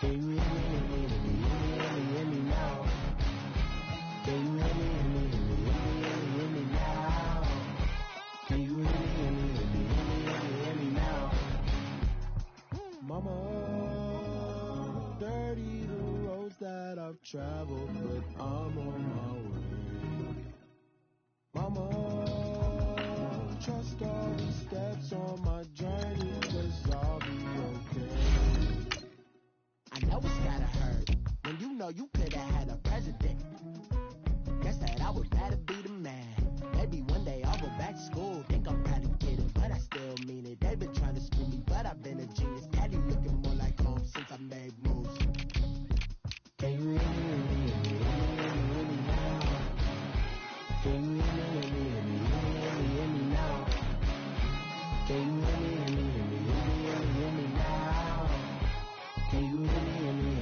Can you hear me now? Can you hear me now? Can you hear me now? Mama, dirty the roads that I've traveled, but I'm on my way. Mama, trust all the steps on my journey, 'cause I'll be okay. I know it's gotta hurt when you know you could've had a president. Guess that I would rather be the man. Maybe one day I'll go back to school. Think I'm proud of kidding, but I still mean it. They've been trying to screw me, but I've been a genius. Daddy looking more like home since I made moves. Can you hear me now? Can you hear me now? Can you hear me now? Can you hear me now?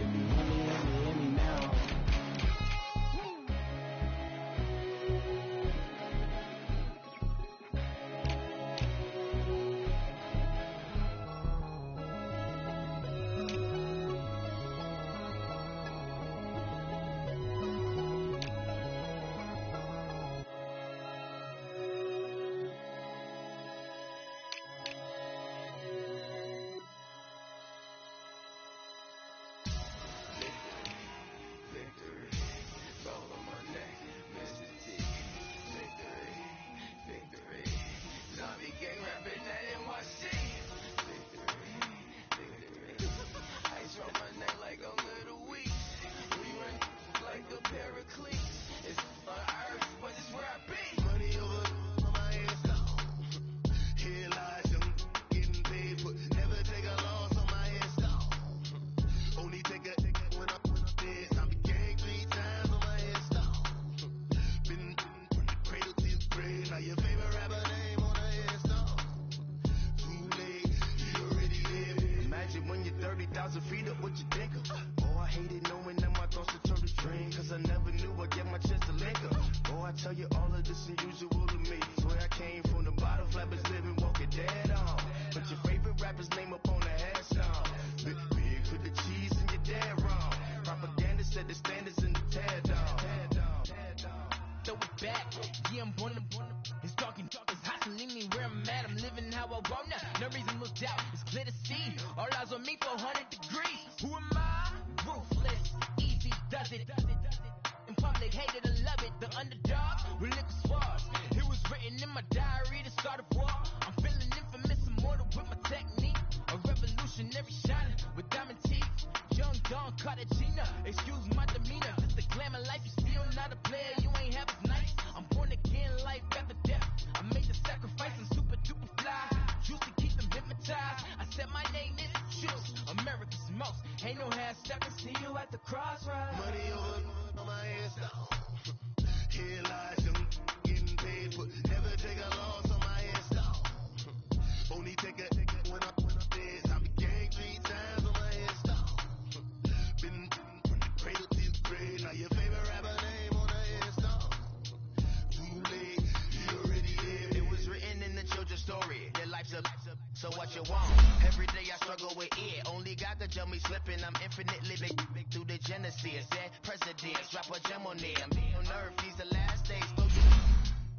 So what you want? Every day I struggle with it. Only God could tell me slipping. I'm infinitely big through the genesis. Yeah, presidents drop a gem on them. On earth, these the last days. So you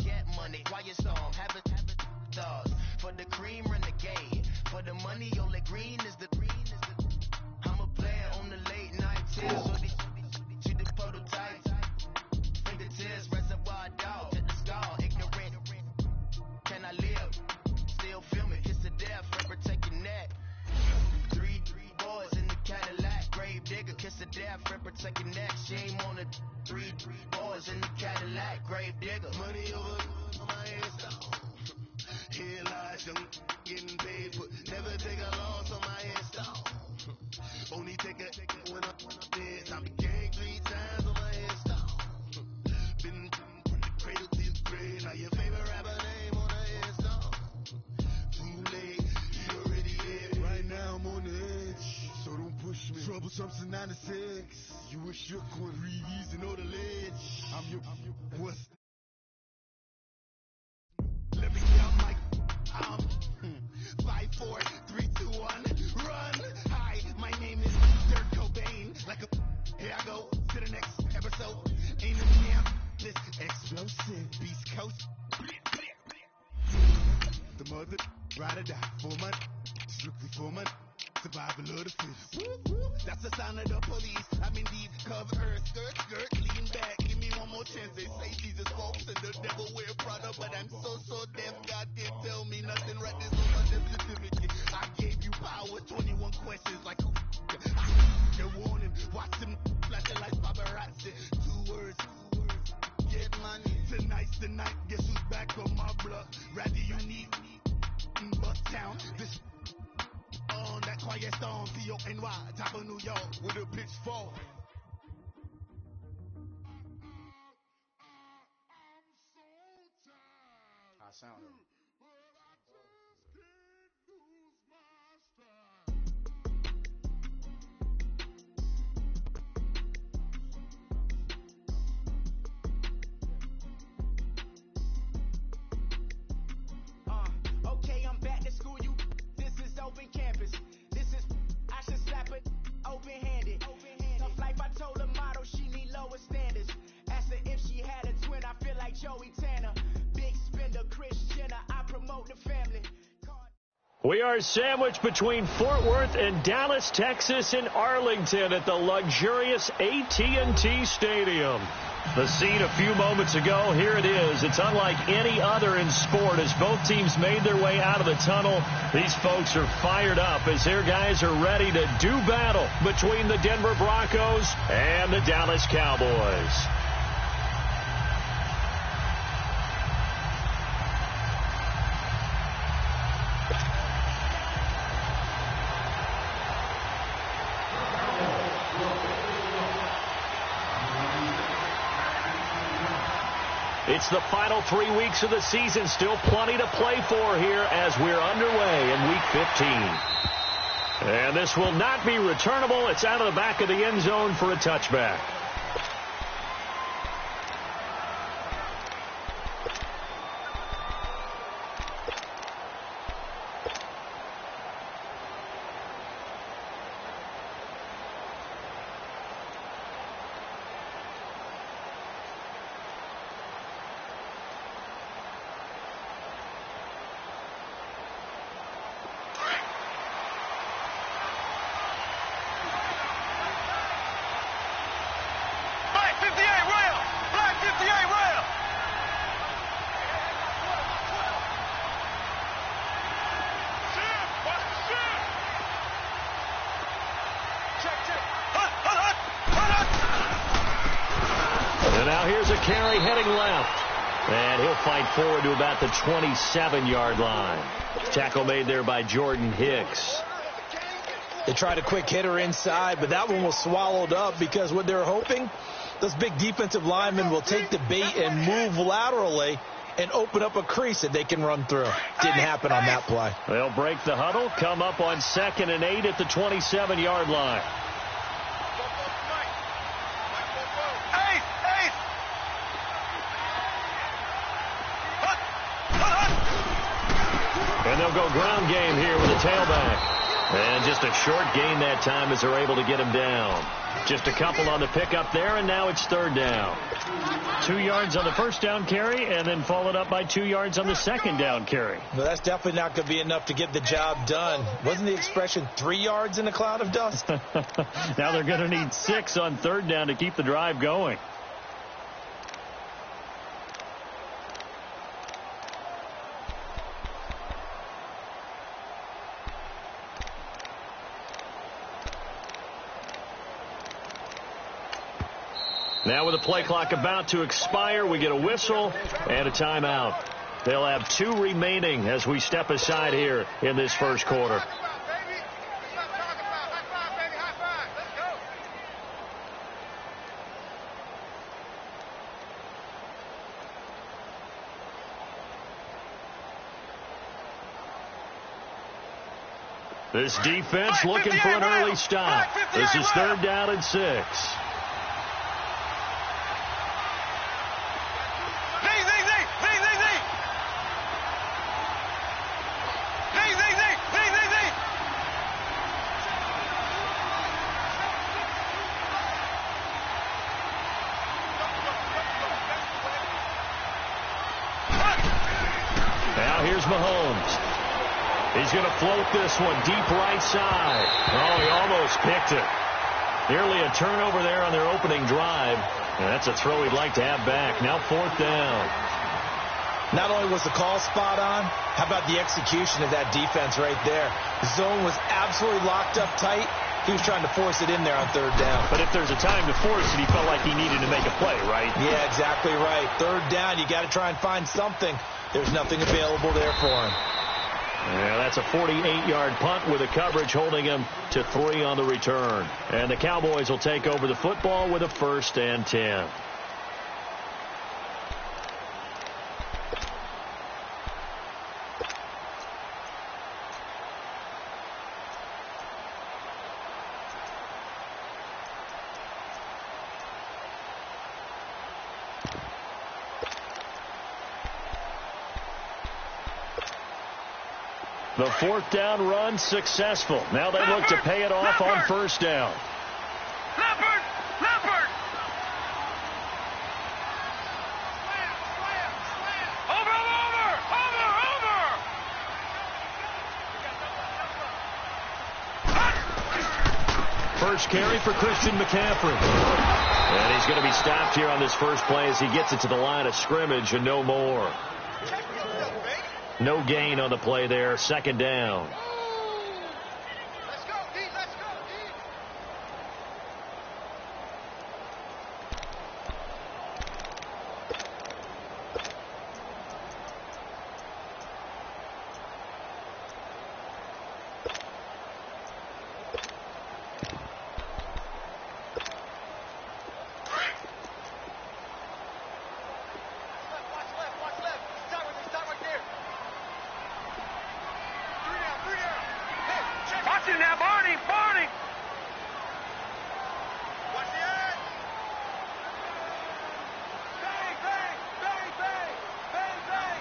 get money, quiet storm, have it thoughts. For the cream, renegade. For the money, only green is the. I'm a player on the late night tears. So these the prototypes. Fingertips, reservoir dog to the skull. Ignorant. Can I live? Still filming, kiss to death, friend protect your neck. Three boys in the Cadillac, grave digger, kiss to death, friend protect your neck. Shame on the three boys in the Cadillac, grave digger. Money over my head stone. Here lies young, getting paid for. Never take a loss on my head stone. Only take a when I'm dead. I became 3 times on my head stone. Been from the cradle to the grave. Now your favorite rapper name on the headstone. Too late, you already here. Right now I'm on the edge, so don't push me. Troublesome since 96. You were shook when Reeves and know the ledge. I'm your what's. Let me get my 5, 4, 3, 2, 1, run. Hi, my name is Dirk Cobain. gotta die for money, strictly for money. Survival of the fittest. That's the sign of the police. I'm indeed covered. Skirt, lean back. Give me one more chance. They say Jesus walks and the devil wear Prada, but I'm so deaf. God can't tell me nothing. Right, this on my death certificate. I gave you power. 21 questions like who? Your warning. Watch them flashing like paparazzi. Two words. Get money. Tonight's the night. Guess who's back on my block? Rather you need Bucktown. This on that quiet storm, T-O-N-Y, top of New York, with a pitchfork. I sound it. Okay, I'm back to school, you. This is open campus. This is, I should slap it open-handed. Tough life, I told her motto, she need lower standards. Asked her if she had a twin, I feel like Joey Tanner. Big spender, Chris Jenner, I promote the family. We are sandwiched between Fort Worth and Dallas, Texas, and Arlington at the luxurious AT&T Stadium. The scene a few moments ago, here it is. It's unlike any other in sport as both teams made their way out of the tunnel. These folks are fired up as their guys are ready to do battle between the Denver Broncos and the Dallas Cowboys. It's the final 3 weeks of the season. Still plenty to play for here as we're underway in Week 15. And this will not be returnable. It's out of the back of the end zone for a touchback. And now here's a carry heading left. And he'll fight forward to about the 27-yard line. Tackle made there by Jordan Hicks. They tried a quick hitter inside, but that one was swallowed up because what they're hoping, those big defensive linemen will take the bait and move laterally and open up a crease that they can run through. Didn't happen on that play. They'll break the huddle, come up on 2nd and 8 at the 27-yard line. And they'll go ground game here with a tailback. And just a short gain that time as they're able to get him down. Just a couple on the pickup there, and now it's 3rd down. 2 yards on the first down carry, and then followed up by 2 yards on the second down carry. Well, that's definitely not going to be enough to get the job done. Wasn't the expression 3 yards in a cloud of dust? Now they're going to need 6 on 3rd down to keep the drive going. Now with the play clock about to expire, we get a whistle and a timeout. They'll have 2 remaining as we step aside here in this first quarter. This defense looking for an early stop. This is 3rd down and 6. Now here's Mahomes. He's going to float this one deep right side. Oh, he almost picked it. Nearly a turnover there on their opening drive. And that's a throw he'd like to have back. Now 4th down. Not only was the call spot on, how about the execution of that defense right there? The zone was absolutely locked up tight. He was trying to force it in there on 3rd down. But if there's a time to force it, he felt like he needed to make a play, right? Yeah, exactly right. 3rd down, you got to try and find something. There's nothing available there for him. Yeah, that's a 48-yard punt with a coverage holding him to 3 on the return. And the Cowboys will take over the football with a 1st and 10. The 4th down run successful. Now they look to pay it off on 1st down. Leopard! Over! First carry for Christian McCaffrey. And he's going to be stopped here on this first play as he gets it to the line of scrimmage and no more. No gain on the play there. 2nd down. Let's go, D! Let's go, D! Watch left. Start right there. Watch it now, Barney! Watch the edge! Bang!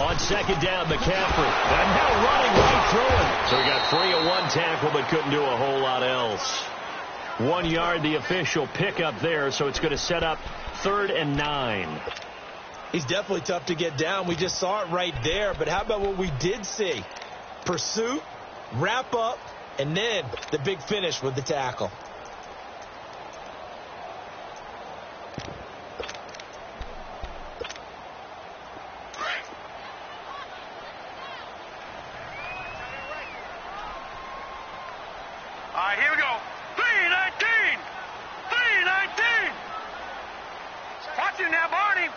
On 2nd down, McCaffrey. And now running right through it. So he got 3 of 1 tackle, but couldn't do a whole lot else. 1 yard, the official pickup there, so it's going to set up 3rd and 9. He's definitely tough to get down. We just saw it right there. But how about what we did see? Pursuit, wrap up, and then the big finish with the tackle. All right, here we go. 319! 319! Watch it now, Barney!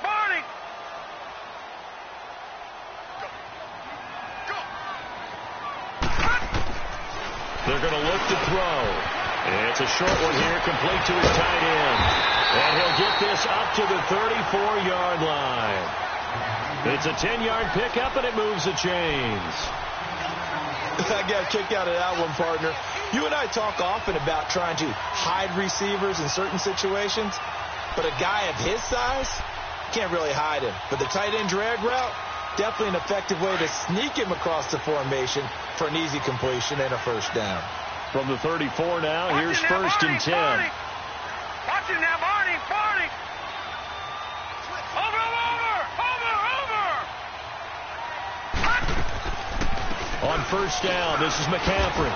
They're going to look to throw. And it's a short one here, complete to his tight end. And he'll get this up to the 34-yard line. It's a 10-yard pickup, and it moves the chains. I got a kick out of that one, partner. You and I talk often about trying to hide receivers in certain situations, but a guy of his size can't really hide him. But the tight end drag route, definitely an effective way to sneak him across the formation for an easy completion and a 1st down. From the 34 now, here's 1st and 10. Watch it now, Barney! Over! On 1st down, this is McCaffrey.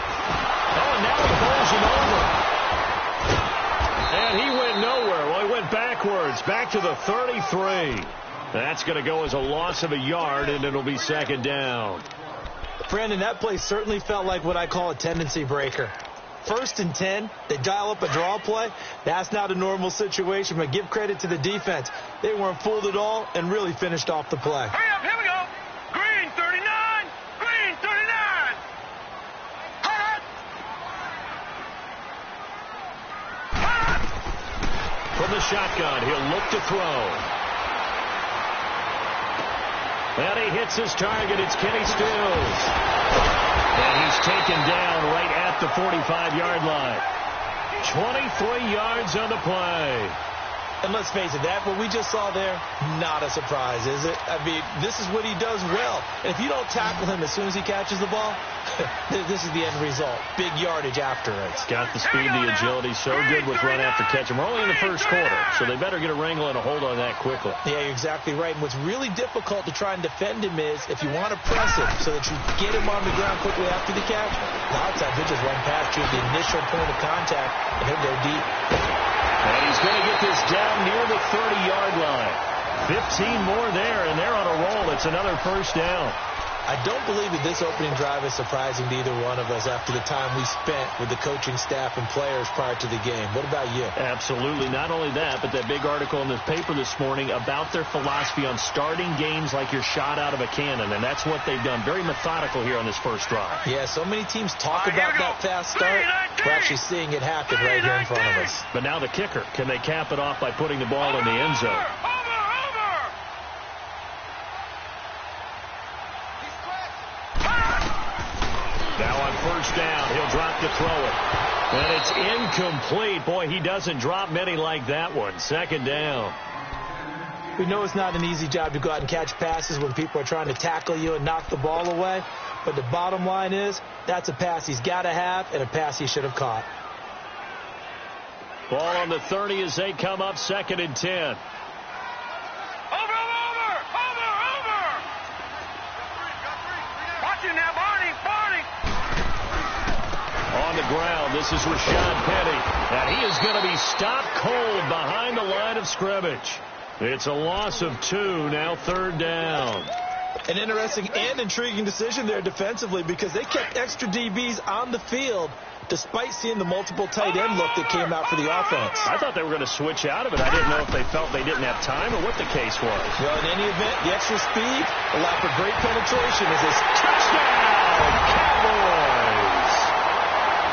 Oh, now he bowls him over. And he went nowhere. Well, he went backwards, back to the 33. That's going to go as a loss of a yard, and it'll be 2nd down. Brandon, that play certainly felt like what I call a tendency breaker. 1st and 10, they dial up a draw play. That's not a normal situation, but give credit to the defense. They weren't fooled at all and really finished off the play. Hurry up, here we go! Green 39! Green 39! Hut! From the shotgun, he'll look to throw. And he hits his target. It's Kenny Stills. And he's taken down right at the 45-yard line. 23 yards on the play. And let's face it, that what we just saw there, not a surprise, is it? I mean, this is what he does well. And if you don't tackle him as soon as he catches the ball, This is the end result. Big yardage after it. It's got the speed, the agility, so good with run after catch. And we're only in the first quarter, so they better get a wrangle and a hold on that quickly. Yeah, you're exactly right. And what's really difficult to try and defend him is if you want to press him so that you get him on the ground quickly after the catch, a lot of times he'll just run past you at the initial point of contact, and he'll go deep. And he's going to get this down near the 30-yard line. 15 more there, and they're on a roll. It's another first down. I don't believe that this opening drive is surprising to either one of us after the time we spent with the coaching staff and players prior to the game. What about you? Absolutely. Not only that, but that big article in the paper this morning about their philosophy on starting games like you're shot out of a cannon, and that's what they've done. Very methodical here on this first drive. Yeah, so many teams talk about that fast start. We're actually seeing it happen right here in front of us. But now the kicker. Can they cap it off by putting the ball in the end zone? Now on first down, he'll drop to throw it. And it's incomplete. Boy, he doesn't drop many like that one. Second down. We know it's not an easy job to go out and catch passes when people are trying to tackle you and knock the ball away. But the bottom line is, that's a pass he's got to have and a pass he should have caught. Ball on the 30 as they come up, 2nd and 10. On the ground, this is Rashad Penny, and he is going to be stopped cold behind the line of scrimmage. It's a loss of 2, now 3rd down. An interesting and intriguing decision there defensively because they kept extra DBs on the field despite seeing the multiple tight end look that came out for the offense. I thought they were going to switch out of it. I didn't know if they felt they didn't have time or what the case was. Well, in any event, the extra speed allowed for great penetration as this touchdown, Cowboys!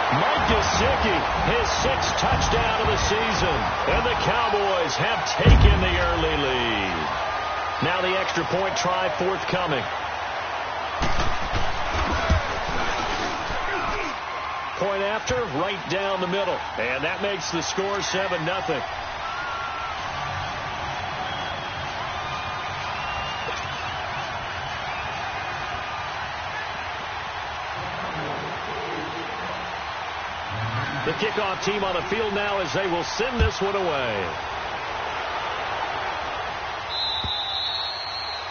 Mike Gesicki, his 6th touchdown of the season, and the Cowboys have taken the early lead. Now the extra point try forthcoming. Point after, right down the middle. And that makes the score 7-0. The kickoff team on the field now as they will send this one away.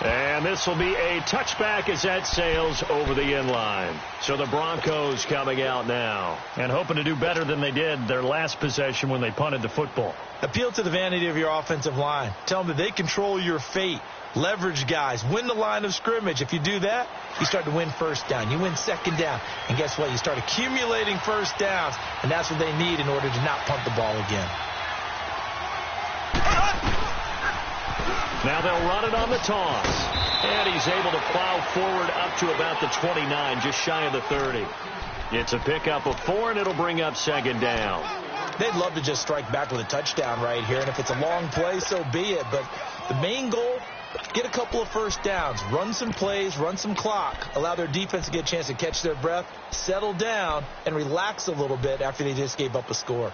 And this will be a touchback as that sails over the end line. So the Broncos coming out now and hoping to do better than they did their last possession when they punted the football. Appeal to the vanity of your offensive line. Tell them that they control your fate. Leverage guys. Win the line of scrimmage. If you do that, you start to win first down. You win second down. And guess what? You start accumulating first downs. And that's what they need in order to not punt the ball again. Now they'll run it on the toss. And he's able to plow forward up to about the 29, just shy of the 30. It's a pickup of 4, and it'll bring up 2nd down. They'd love to just strike back with a touchdown right here, and if it's a long play, so be it. But the main goal, get a couple of first downs, run some plays, run some clock, allow their defense to get a chance to catch their breath, settle down, and relax a little bit after they just gave up a score.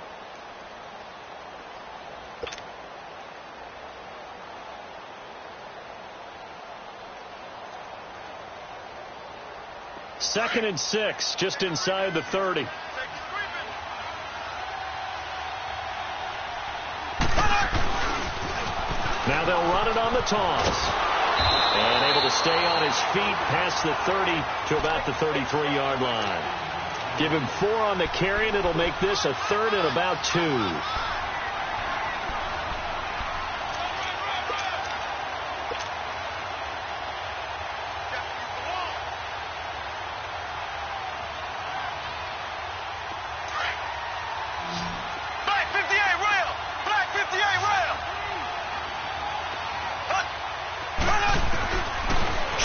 Second and 6, just inside the 30. Now they'll run it on the toss. And able to stay on his feet past the 30 to about the 33-yard line. Give him 4 on the carry, and it'll make this a 3rd and about 2.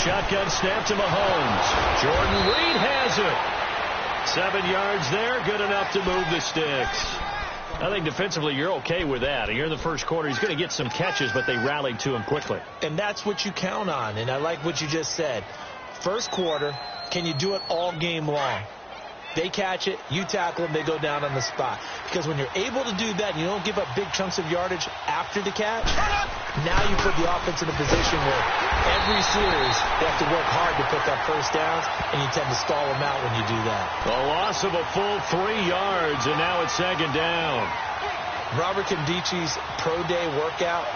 Shotgun snap to Mahomes. Jordan Reed has it. 7 yards there, good enough to move the sticks. I think defensively you're okay with that. Here in the first quarter, he's going to get some catches, but they rallied to him quickly. And that's what you count on, and I like what you just said. First quarter, can you do it all game long? They catch it, you tackle them, they go down on the spot. Because when you're able to do that, and you don't give up big chunks of yardage after the catch, Now you put the offense in a position where every series they have to work hard to pick up first downs, and you tend to stall them out when you do that. A loss of a full 3 yards, and now it's second down. Robert Condici's pro day workout,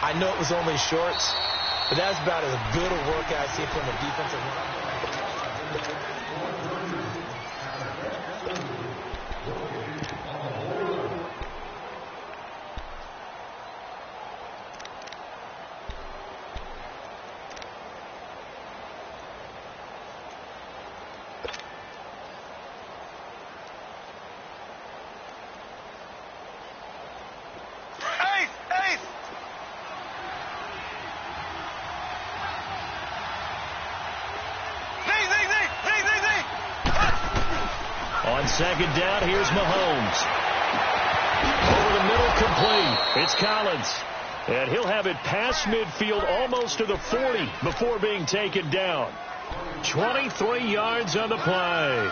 I know it was only shorts, but that's about as good a workout I've seen from a defensive line. Second down, here's Mahomes. Over the middle, complete. It's Collins. And he'll have it past midfield almost to the 40 before being taken down. 23 yards on the play.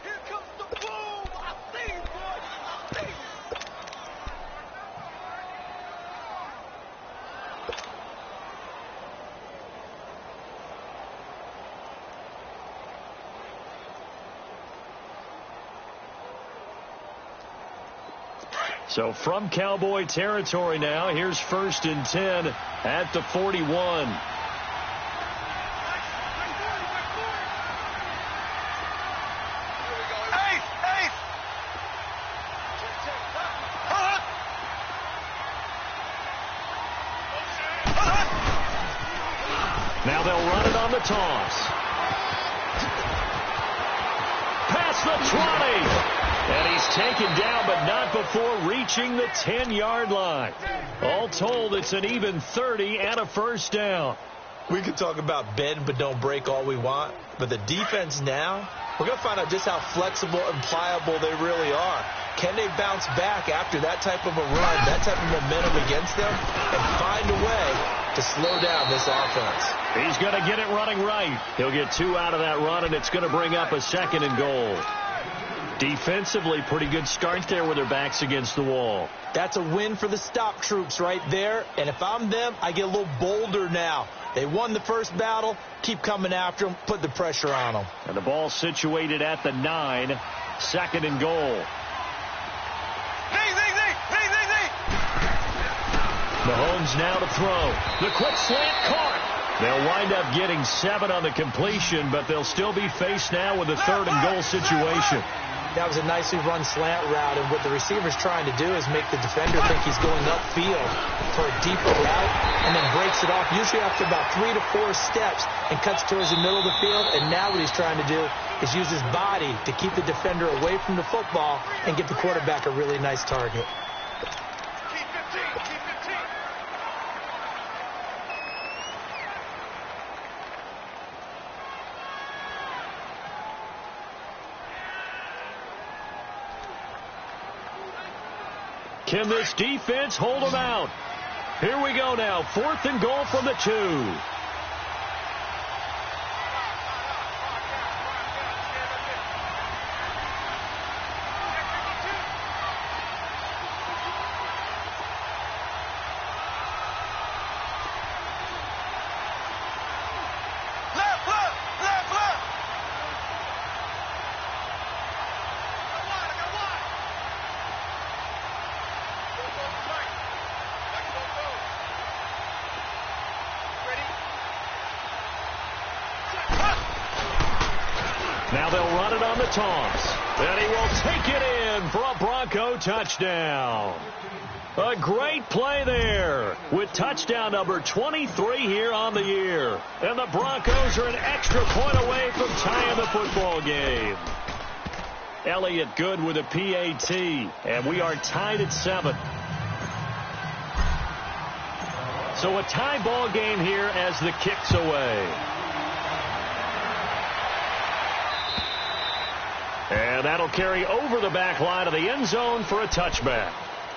Here comes the boom. I see you, boy. I see you. So from Cowboy territory now, here's 1st and 10 at the 41. Now they'll run it on the toss. Past the 20. And he's taken down, but not before reaching the 10-yard line. All told, it's an even 30 and a first down. We can talk about bend but don't break all we want, but the defense now, we're going to find out just how flexible and pliable they really are. Can they bounce back after that type of a run, that type of momentum against them, and find a way to slow down this offense? He's going to get it running right. He'll get 2 out of that run, and it's going to bring up a 2nd and goal. Defensively, pretty good start there with their backs against the wall. That's a win for the stop troops right there. And if I'm them, I get a little bolder now. They won the first battle. Keep coming after them. Put the pressure on them. And the ball situated at the 9. 2nd and goal. Mahomes now to throw. The quick slant caught. They'll wind up getting 7 on the completion, but they'll still be faced now with a 3rd and goal situation. That was a nicely run slant route, and what the receiver's trying to do is make the defender think he's going upfield for a deeper route, and then breaks it off, usually after about 3 to 4 steps, and cuts towards the middle of the field. And now what he's trying to do is use his body to keep the defender away from the football and get the quarterback a really nice target. Can this defense hold them out? Here we go now. 4th and goal from the 2. Now they'll run it on the toss. And he will take it in for a Bronco touchdown. A great play there with touchdown number 23 here on the year. And the Broncos are an extra point away from tying the football game. Elliott good with a PAT. And we are tied at 7. So a tie ball game here as the kick's away. And that'll carry over the back line of the end zone for a touchback.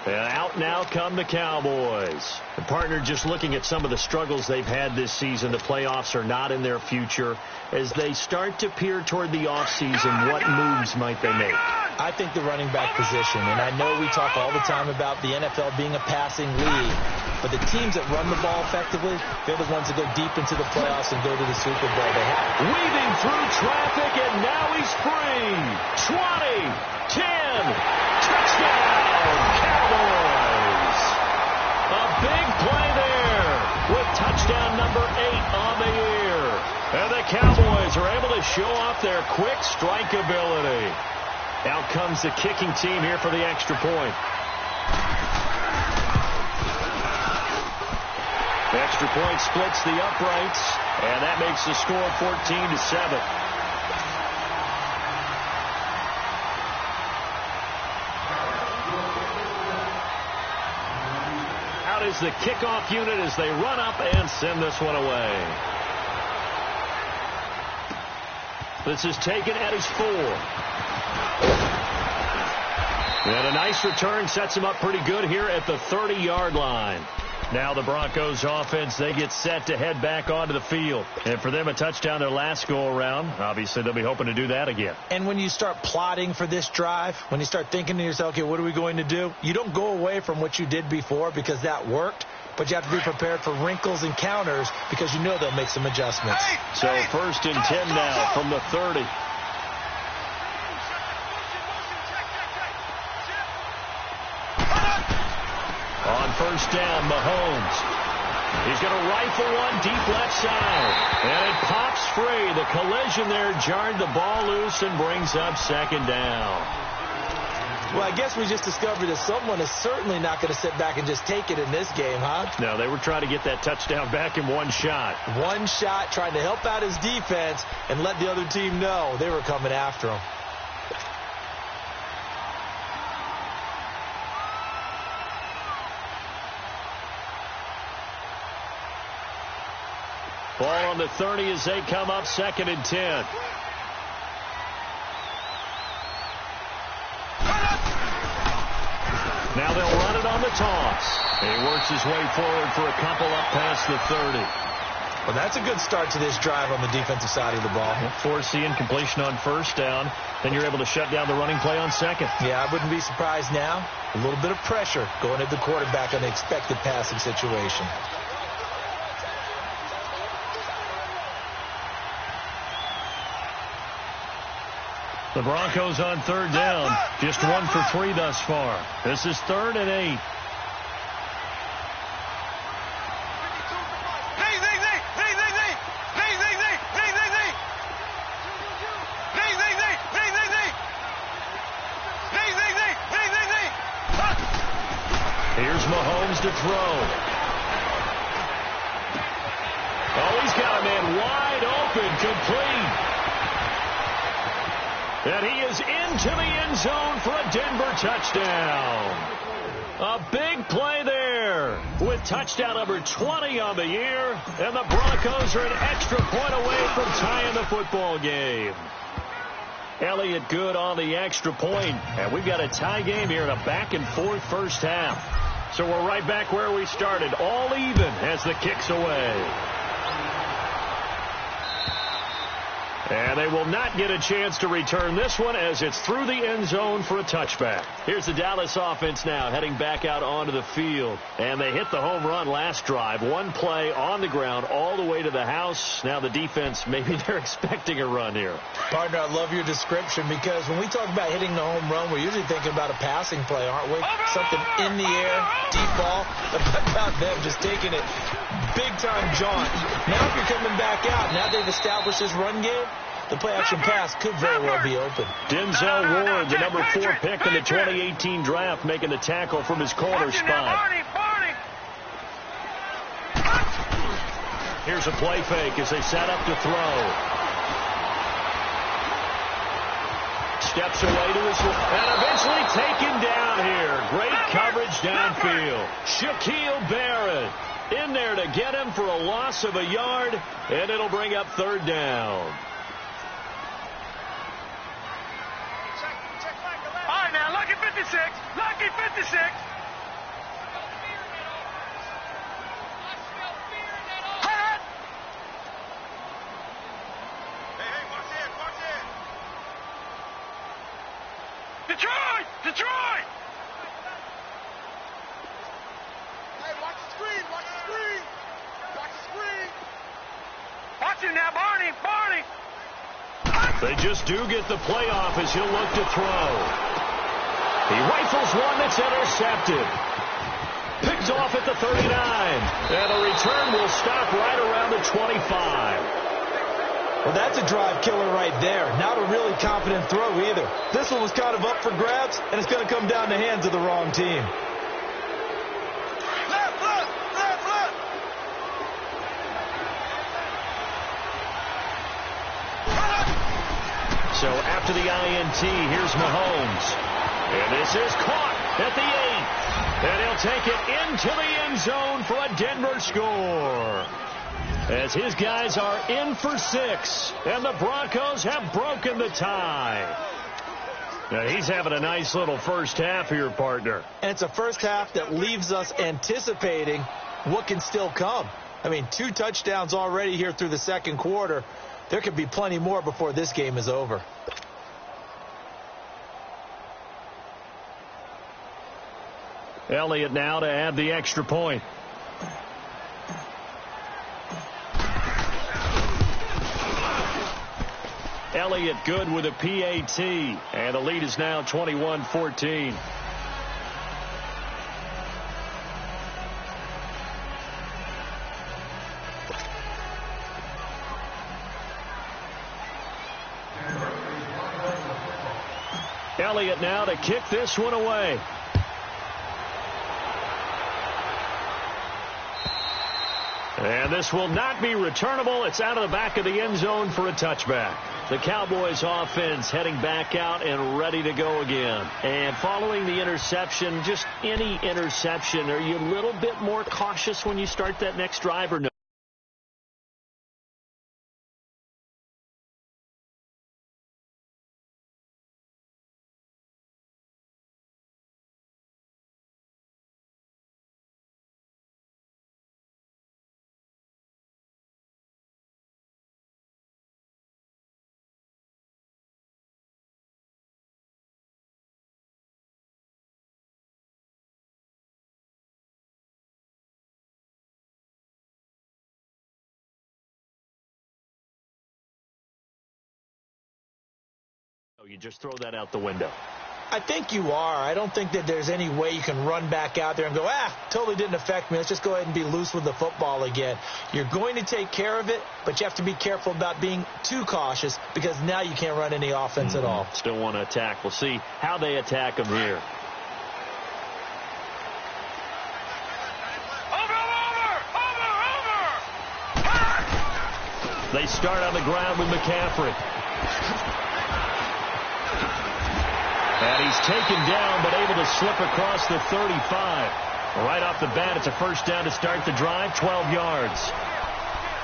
And out now come the Cowboys. The partner, just looking at some of the struggles they've had this season, the playoffs are not in their future. As they start to peer toward the offseason, what moves might they make? I think the running back position, and I know we talk all the time about the NFL being a passing league, but the teams that run the ball effectively, they're the ones that go deep into the playoffs and go to the Super Bowl. Weaving through traffic, and now he's free. 20, 10, touchdown, Cowboys. A big play there with touchdown number 8 on the year. And the Cowboys are able to show off their quick strike ability. Out comes the kicking team here for the extra point. The extra point splits the uprights, and that makes the score 14-7. Out is the kickoff unit as they run up and send this one away. This is taken at his 4. And a nice return sets him up pretty good here at the 30-yard line. Now the Broncos offense, they get set to head back onto the field. And for them, a touchdown their last go-around. Obviously, they'll be hoping to do that again. And when you start plotting for this drive, when you start thinking to yourself, okay, what are we going to do? You don't go away from what you did before because that worked. But you have to be prepared for wrinkles and counters because you know they'll make some adjustments. So 1st and 10 now from the 30. On 1st down, Mahomes. He's going to rifle one deep left side. And it pops free. The collision there jarred the ball loose and brings up 2nd down. Well, I guess we just discovered that someone is certainly not going to sit back and just take it in this game, huh? No, they were trying to get that touchdown back in one shot. One shot, trying to help out his defense and let the other team know they were coming after him. Ball on the 30 as they come up 2nd and 10. Now they'll run it on the toss. He works his way forward for a couple up past the 30. Well, that's a good start to this drive on the defensive side of the ball. Force the incompletion on 1st down. Then you're able to shut down the running play on 2nd. Yeah, I wouldn't be surprised now. A little bit of pressure going at the quarterback on the expected passing situation. The Broncos on 3rd down. Just 1 for 3 thus far. This is 3rd and 8. Here's Mahomes to throw. Oh, he's got a man wide open, complete. And he is into the end zone for a Denver touchdown. A big play there with touchdown number 20 on the year. And the Broncos are an extra point away from tying the football game. Elliott good on the extra point. And we've got a tie game here in a back-and-forth first half. So we're right back where we started, all even as the kick's away. And they will not get a chance to return this one as it's through the end zone for a touchback. Here's the Dallas offense now heading back out onto the field. And they hit the home run last drive. One play on the ground all the way to the house. Now the defense, maybe they're expecting a run here. Partner, I love your description because when we talk about hitting the home run, we're usually thinking about a passing play, aren't we? Something in the air, deep ball. But about them just taking it big-time jaunt. Now if you're coming back out, now they've established this run game, the play-action pass could very well be open. Denzel Ward, the number 4 pick in the 2018 draft, making the tackle from his corner spot. Here's a play fake as they set up to throw. Steps away to his left, and eventually taken down here. Great coverage downfield. Shaquille Barrett in there to get him for a loss of a yard, and it'll bring up 3rd down. All right, now, lucky 56. Lucky 56. Detroit! Detroit! Hey, watch the screen, watch the screen. Watch the screen. Watch him now, Barney! Barney! They just do get the playoff as he'll look to throw. He rifles one that's intercepted. Picked off at the 39. And a return will stop right around the 25. Well, that's a drive killer right there. Not a really confident throw either. This one was kind of up for grabs, and it's going to come down the hands of the wrong team. Left, left, left, left. So after the INT, here's Mahomes. And this is caught at the 8. And he'll take it into the end zone for a Denver score. As his guys are in for 6. And the Broncos have broken the tie. Now, he's having a nice little first half here, partner. And it's a first half that leaves us anticipating what can still come. I mean, 2 touchdowns already here through the second quarter. There could be plenty more before this game is over. Elliott now to add the extra point. Elliott good with a PAT. And the lead is now 21-14. Elliott now to kick this one away. And this will not be returnable. It's out of the back of the end zone for a touchback. The Cowboys offense heading back out and ready to go again. And following the interception, just any interception, are you a little bit more cautious when you start that next drive or no? You just throw that out the window. I think you are. I don't think that there's any way you can run back out there and go, totally didn't affect me. Let's just go ahead and be loose with the football again. You're going to take care of it, but you have to be careful about being too cautious because now you can't run any offense at all. Still want to attack. We'll see how they attack them here. Over! They start on the ground with McCaffrey. And he's taken down, but able to slip across the 35. Right off the bat, it's a first down to start the drive, 12 yards.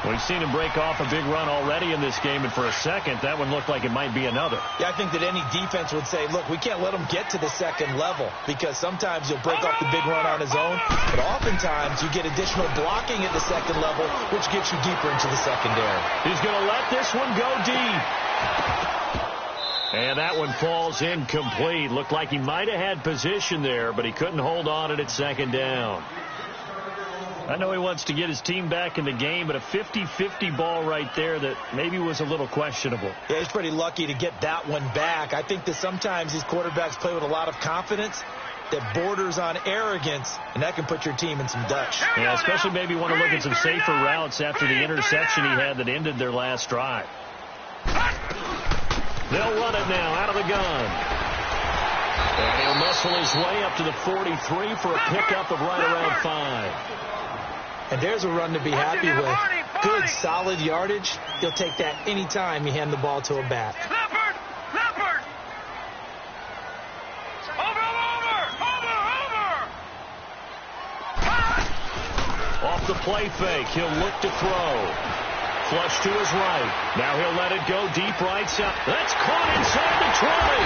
We've seen him break off a big run already in this game, and for a second, that one looked like it might be another. Yeah, I think that any defense would say, look, we can't let him get to the second level, because sometimes he'll break off the big run on his own, but oftentimes you get additional blocking at the second level, which gets you deeper into the secondary. He's going to let this one go deep. And that one falls incomplete. Looked like he might have had position there, but he couldn't hold on at second down. I know he wants to get his team back in the game, but a 50-50 ball right there that maybe was a little questionable. Yeah, he's pretty lucky to get that one back. I think that sometimes these quarterbacks play with a lot of confidence that borders on arrogance, and that can put your team in some Dutch. Yeah, especially maybe want to look at some safer routes after the interception he had that ended their last drive. They'll run it now out of the gun. And he'll muscle his way up to the 43 for a pickup of right around 5. And there's a run to be happy with. Good, solid yardage. You'll take that any time you hand the ball to a back. Leopard! Leopard! Over! Off the play fake, he'll look to throw. Flush to his right. Now he'll let it go deep right side. That's caught inside the 20.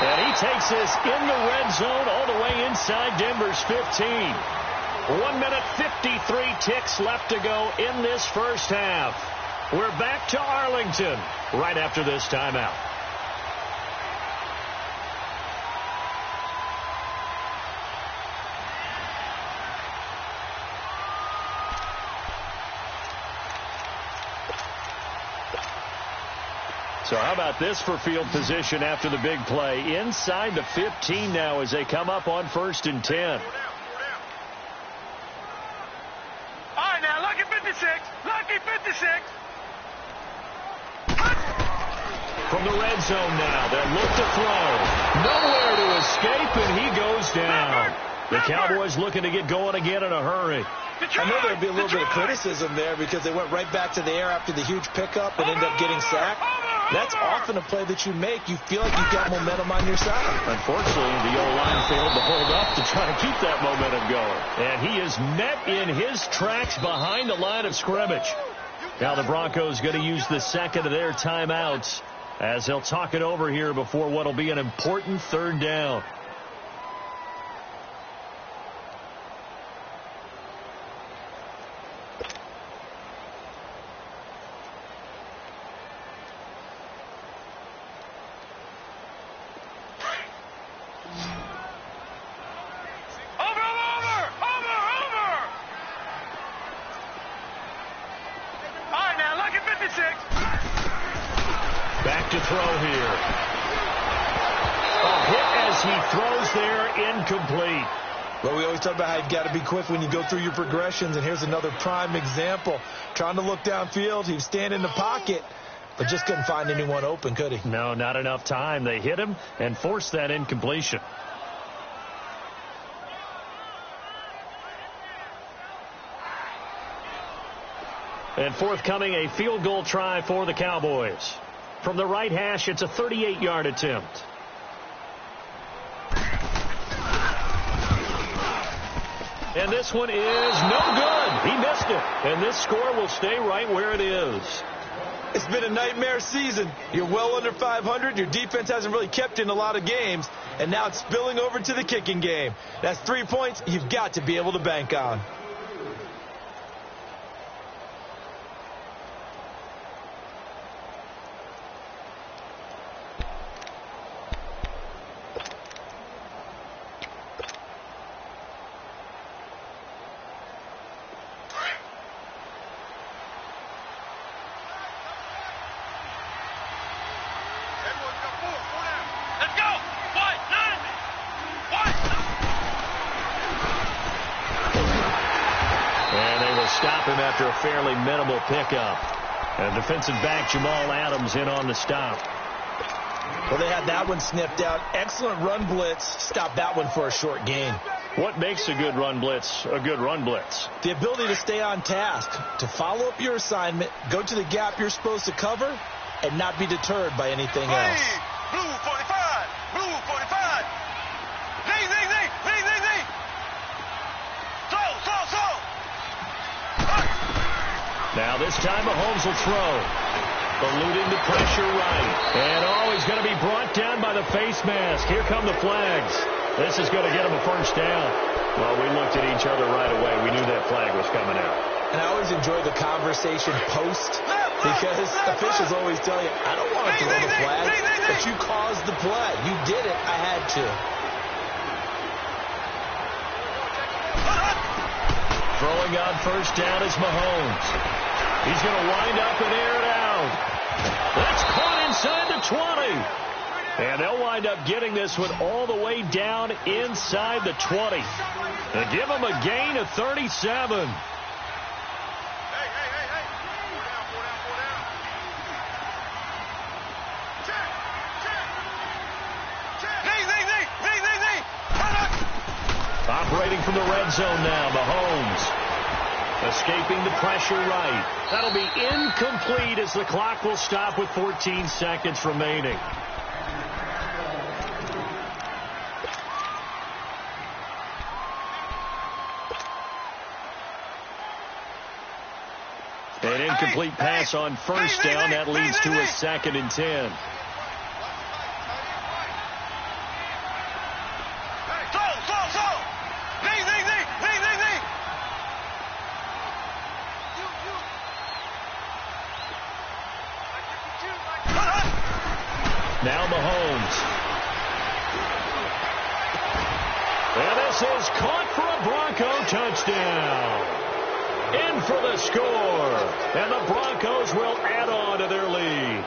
And he takes this in the red zone all the way inside Denver's 15. 1 minute 53 ticks left to go in this first half. We're back to Arlington right after this timeout. So how about this for field position after the big play? Inside the 15 now as they come up on 1st and 10. All right, now, lucky 56. Lucky 56. From the red zone now, they'll look to throw. Nowhere to escape, and he goes down. The Cowboys looking to get going again in a hurry. I know there'll be a little bit of criticism there because they went right back to the air after the huge pickup and ended up getting sacked. That's often a play that you make. You feel like you've got momentum on your side. Unfortunately, the O-line failed to hold up to try to keep that momentum going. And he is met in his tracks behind the line of scrimmage. Now the Broncos going to use the second of their timeouts as they'll talk it over here before what will be an important 3rd down. Back to throw here. A hit as he throws there, incomplete. Well, we always talk about how you've got to be quick when you go through your progressions, and here's another prime example. Trying to look downfield, he was standing in the pocket, but just couldn't find anyone open, could he? No, not enough time. They hit him and forced that incompletion. And forthcoming, a field goal try for the Cowboys. From the right hash, it's a 38-yard attempt. And this one is no good. He missed it. And this score will stay right where it is. It's been a nightmare season. You're well under 500. Your defense hasn't really kept in a lot of games. And now it's spilling over to the kicking game. That's 3 points you've got to be able to bank on. Stop him after a fairly minimal pickup. And defensive back Jamal Adams in on the stop. Well, they had that one snipped out. Excellent run blitz. Stop that one for a short gain. What makes a good run blitz a good run blitz? The ability to stay on task, to follow up your assignment, go to the gap you're supposed to cover, and not be deterred by anything else. Blue 45. Blue 45. Zing, zing, zing. Zing, zing, zing. Throw. Now this time Mahomes will throw. Eluding the pressure right. And he's going to be brought down by the face mask. Here come the flags. This is going to get him a first down. Well, we looked at each other right away. We knew that flag was coming out. And I always enjoy the conversation post because officials always tell you, I don't want to throw the flag, but you caused the play. You did it. I had to. Throwing on first down is Mahomes. He's going to wind up and air it out. That's caught inside the 20. And they'll wind up getting this one all the way down inside the 20. And give them a gain of 37. Operating from the red zone now, Mahomes. Escaping the pressure right. That'll be incomplete as the clock will stop with 14 seconds remaining. An incomplete pass on first down. That leads to a 2nd and 10. Now Mahomes. And this is caught for a Bronco touchdown. In for the score. And the Broncos will add on to their lead.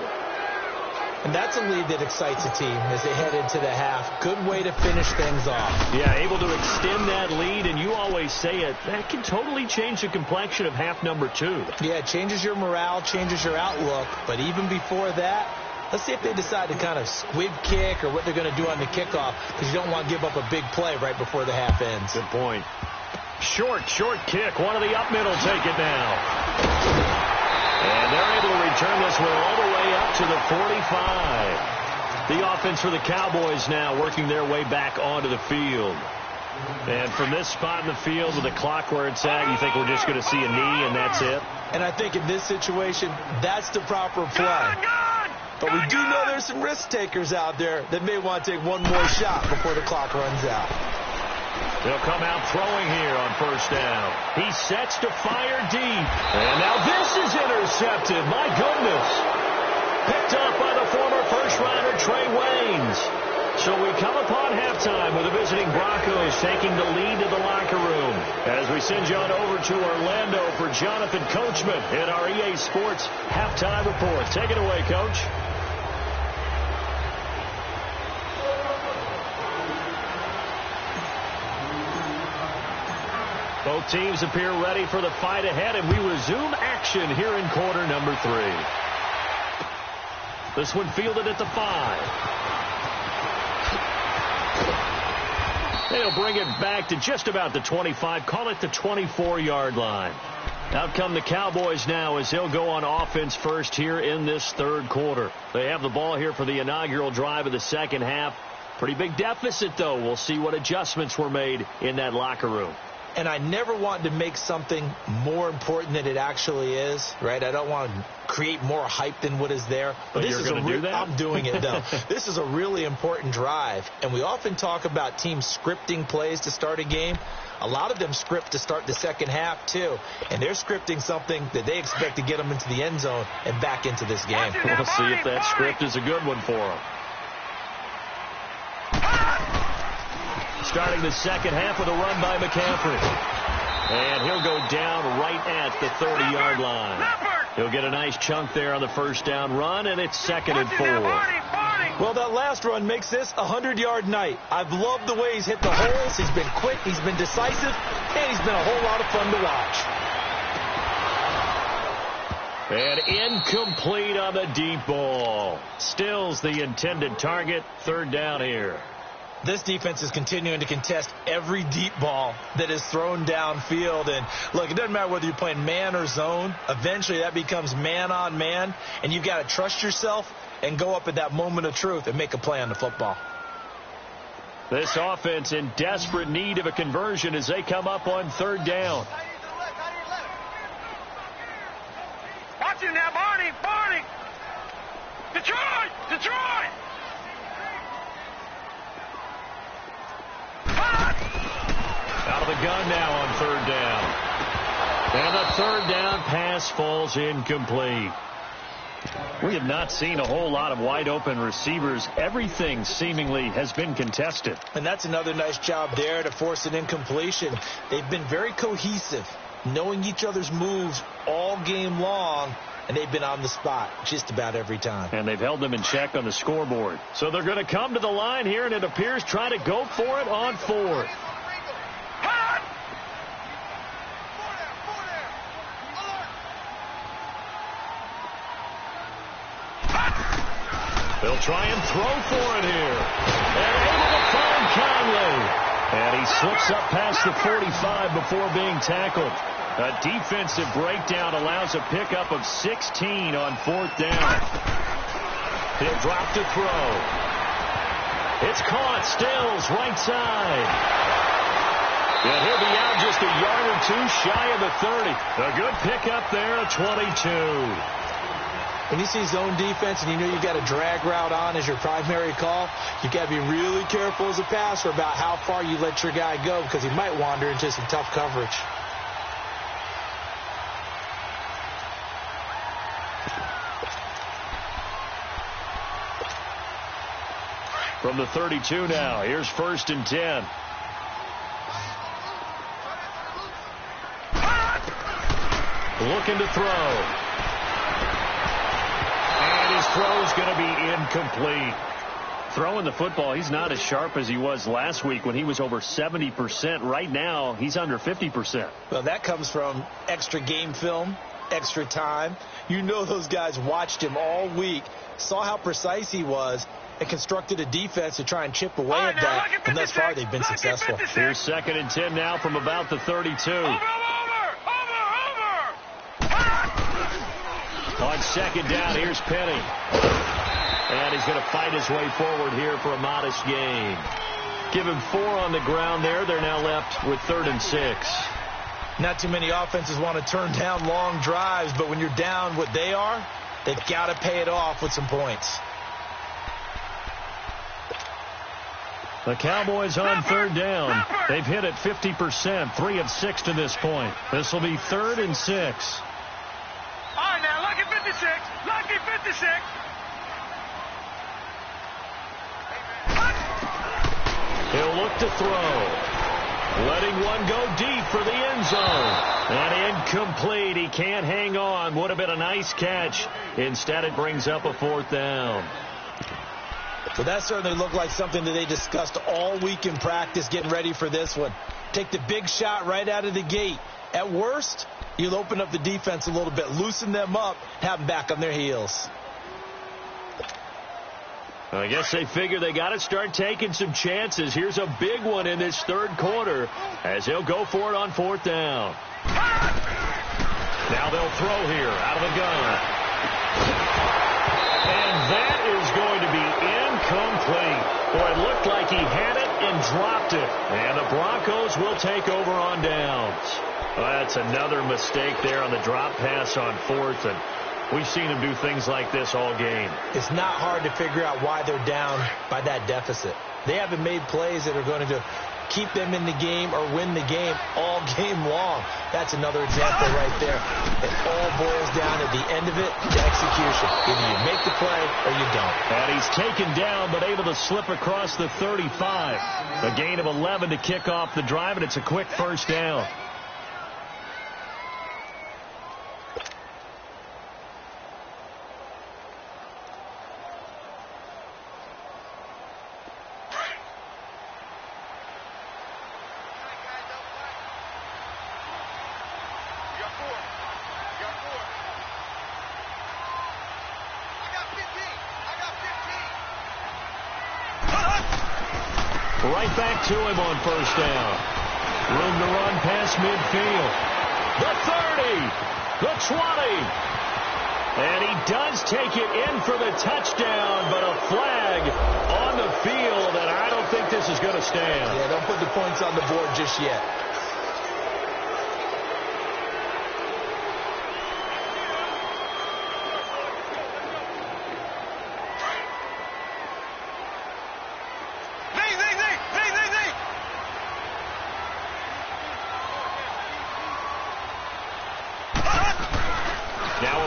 And that's a lead that excites a team as they head into the half. Good way to finish things off. Yeah, able to extend that lead, and you always say it, that can totally change the complexion of half number 2. Yeah, it changes your morale, changes your outlook. But even before that, let's see if they decide to kind of squib kick or what they're going to do on the kickoff, because you don't want to give up a big play right before the half ends. Good point. Short kick. One of the up middle take it now. And they're able to return this one all the way up to the 45. The offense for the Cowboys now working their way back onto the field. And from this spot in the field with the clock where it's at, you think we're just going to see a knee and that's it? And I think in this situation, that's the proper play. But we do know there's some risk takers out there that may want to take one more shot before the clock runs out. They'll come out throwing here on first down. He sets to fire deep. And now this is intercepted. My goodness. Picked up by the former first-rounder Trey Waynes. So we come upon halftime with the visiting Broncos taking the lead to the locker room. As we send you on over to Orlando for Jonathan Coachman in our EA Sports Halftime Report. Take it away, Coach. Both teams appear ready for the fight ahead, and we resume action here in quarter number 3. This one fielded at the 5. They'll bring it back to just about the 25, call it the 24-yard line. Out come the Cowboys now as they'll go on offense first here in this third quarter. They have the ball here for the inaugural drive of the second half. Pretty big deficit, though. We'll see what adjustments were made in that locker room. And I never want to make something more important than it actually is, right? I don't want to create more hype than what is there. But this is going to do that? I'm doing it, though. This is a really important drive. And we often talk about teams scripting plays to start a game. A lot of them script to start the second half, too. And they're scripting something that they expect to get them into the end zone and back into this game. We'll see if that script is a good one for them. Starting the second half with a run by McCaffrey. And he'll go down right at the 30-yard line. He'll get a nice chunk there on the first down run, and it's 2nd and 4. Well, that last run makes this a 100-yard night. I've loved the way he's hit the holes. He's been quick, he's been decisive, and he's been a whole lot of fun to watch. And incomplete on the deep ball. Stills the intended target. 3rd down here. This defense is continuing to contest every deep ball that is thrown downfield. And, look, it doesn't matter whether you're playing man or zone. Eventually that becomes man on man, and you've got to trust yourself and go up at that moment of truth and make a play on the football. This offense in desperate need of a conversion as they come up on 3rd down. Watch it now, Barney! Detroit! Out of the gun now on 3rd down. And the 3rd down pass falls incomplete. We have not seen a whole lot of wide open receivers. Everything seemingly has been contested. And that's another nice job there to force an incompletion. They've been very cohesive, knowing each other's moves all game long, and they've been on the spot just about every time. And they've held them in check on the scoreboard. So they're going to come to the line here, and it appears try to go for it on 4th. They'll try and throw for it here. And able to find Conley. And he slips up past the 45 before being tackled. A defensive breakdown allows a pickup of 16 on 4th down. He'll drop to throw. It's caught. Stills right side. And he'll be out just a yard or two shy of the 30. A good pickup there at 22. When you see zone defense and you know you've got a drag route on as your primary call, you've got to be really careful as a passer about how far you let your guy go because he might wander into some tough coverage. From the 32 now, here's 1st and 10. Looking to throw. And his throw's going to be incomplete. Throwing the football, he's not as sharp as he was last week when he was over 70%. Right now, he's under 50%. Well, that comes from extra game film, extra time. You know those guys watched him all week, saw how precise he was, and constructed a defense to try and chip away at that. And thus far, they've been successful. Here's 2nd and 10 now from about the 32. Over. On 2nd down, here's Penny. And he's going to fight his way forward here for a modest gain. Give him 4 on the ground there. They're now left with 3rd and 6. Not too many offenses want to turn down long drives, but when you're down what they are, they've got to pay it off with some points. The Cowboys on 3rd down. They've hit it 50%, 3 of 6 to this point. This will be 3rd and 6. All right, now, lucky 56. Lucky 56. He'll look to throw. Letting one go deep for the end zone. And incomplete. He can't hang on. Would have been a nice catch. Instead, it brings up a 4th down. So that certainly looked like something that they discussed all week in practice getting ready for this one. Take the big shot right out of the gate. At worst, you'll open up the defense a little bit, loosen them up, have them back on their heels. I guess they figure they got to start taking some chances. Here's a big one in this 3rd quarter as they'll go for it on 4th down. Now they'll throw here out of the gun. And that is going to be incomplete. Boy, it looked like he had it and dropped it. And the Broncos will take over on downs. Well, that's another mistake there on the drop pass on 4th. And we've seen him do things like this all game. It's not hard to figure out why they're down by that deficit. They haven't made plays that are going to keep them in the game or win the game all game long. That's another example right there. It all boils down at the end of it to execution. Either you make the play or you don't. And he's taken down but able to slip across the 35. A gain of 11 to kick off the drive, and it's a quick 1st down. Right back to him on 1st down. Room to run past midfield. The 30. The 20. And he does take it in for the touchdown, but a flag on the field, and I don't think this is going to stand. Yeah, don't put the points on the board just yet.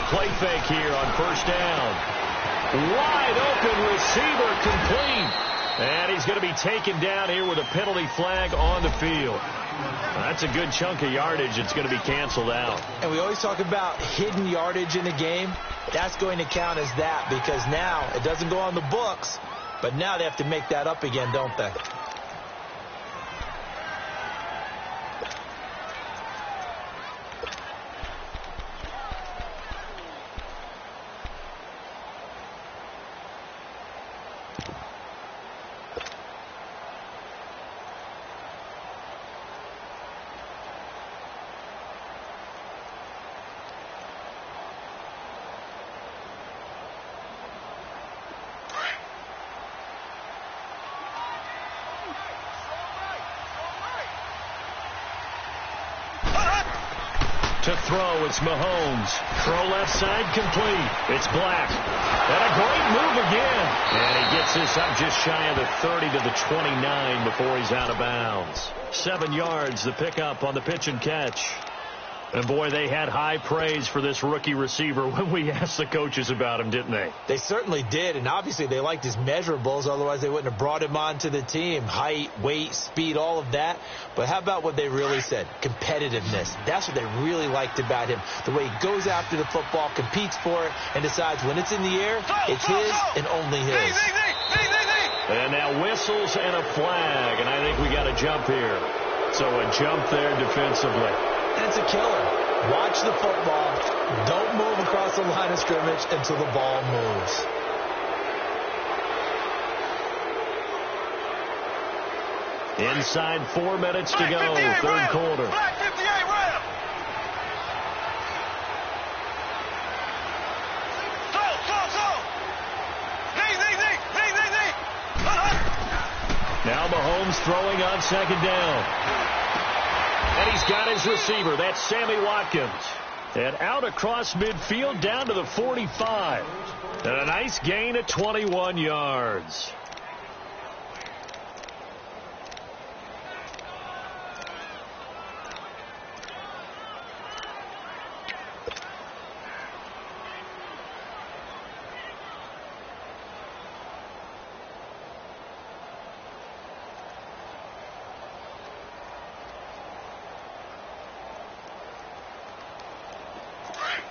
Play fake here on 1st down. Wide open receiver complete. And he's going to be taken down here with a penalty flag on the field. That's a good chunk of yardage. It's going to be canceled out. And we always talk about hidden yardage in the game. That's going to count as that because now it doesn't go on the books, but now they have to make that up again, don't they? To throw, it's Mahomes. Throw left side complete. It's Black. And a great move again. And he gets this up just shy of the 30 to the 29 before he's out of bounds. 7 yards, the pickup on the pitch and catch. And, boy, they had high praise for this rookie receiver when we asked the coaches about him, didn't they? They certainly did, and obviously they liked his measurables. Otherwise, they wouldn't have brought him onto the team. Height, weight, speed, all of that. But how about what they really said? Competitiveness. That's what they really liked about him. The way he goes after the football, competes for it, and decides when it's in the air, it's his and only his. And now whistles and a flag, and I think we got a jump here. So a jump there defensively. And it's a killer. Watch the football. Don't move across the line of scrimmage until the ball moves. Inside 4 minutes to go, third quarter. Now Mahomes throwing on second down. And he's got his receiver. That's Sammy Watkins. And out across midfield down to the 45. And a nice gain of 21 yards.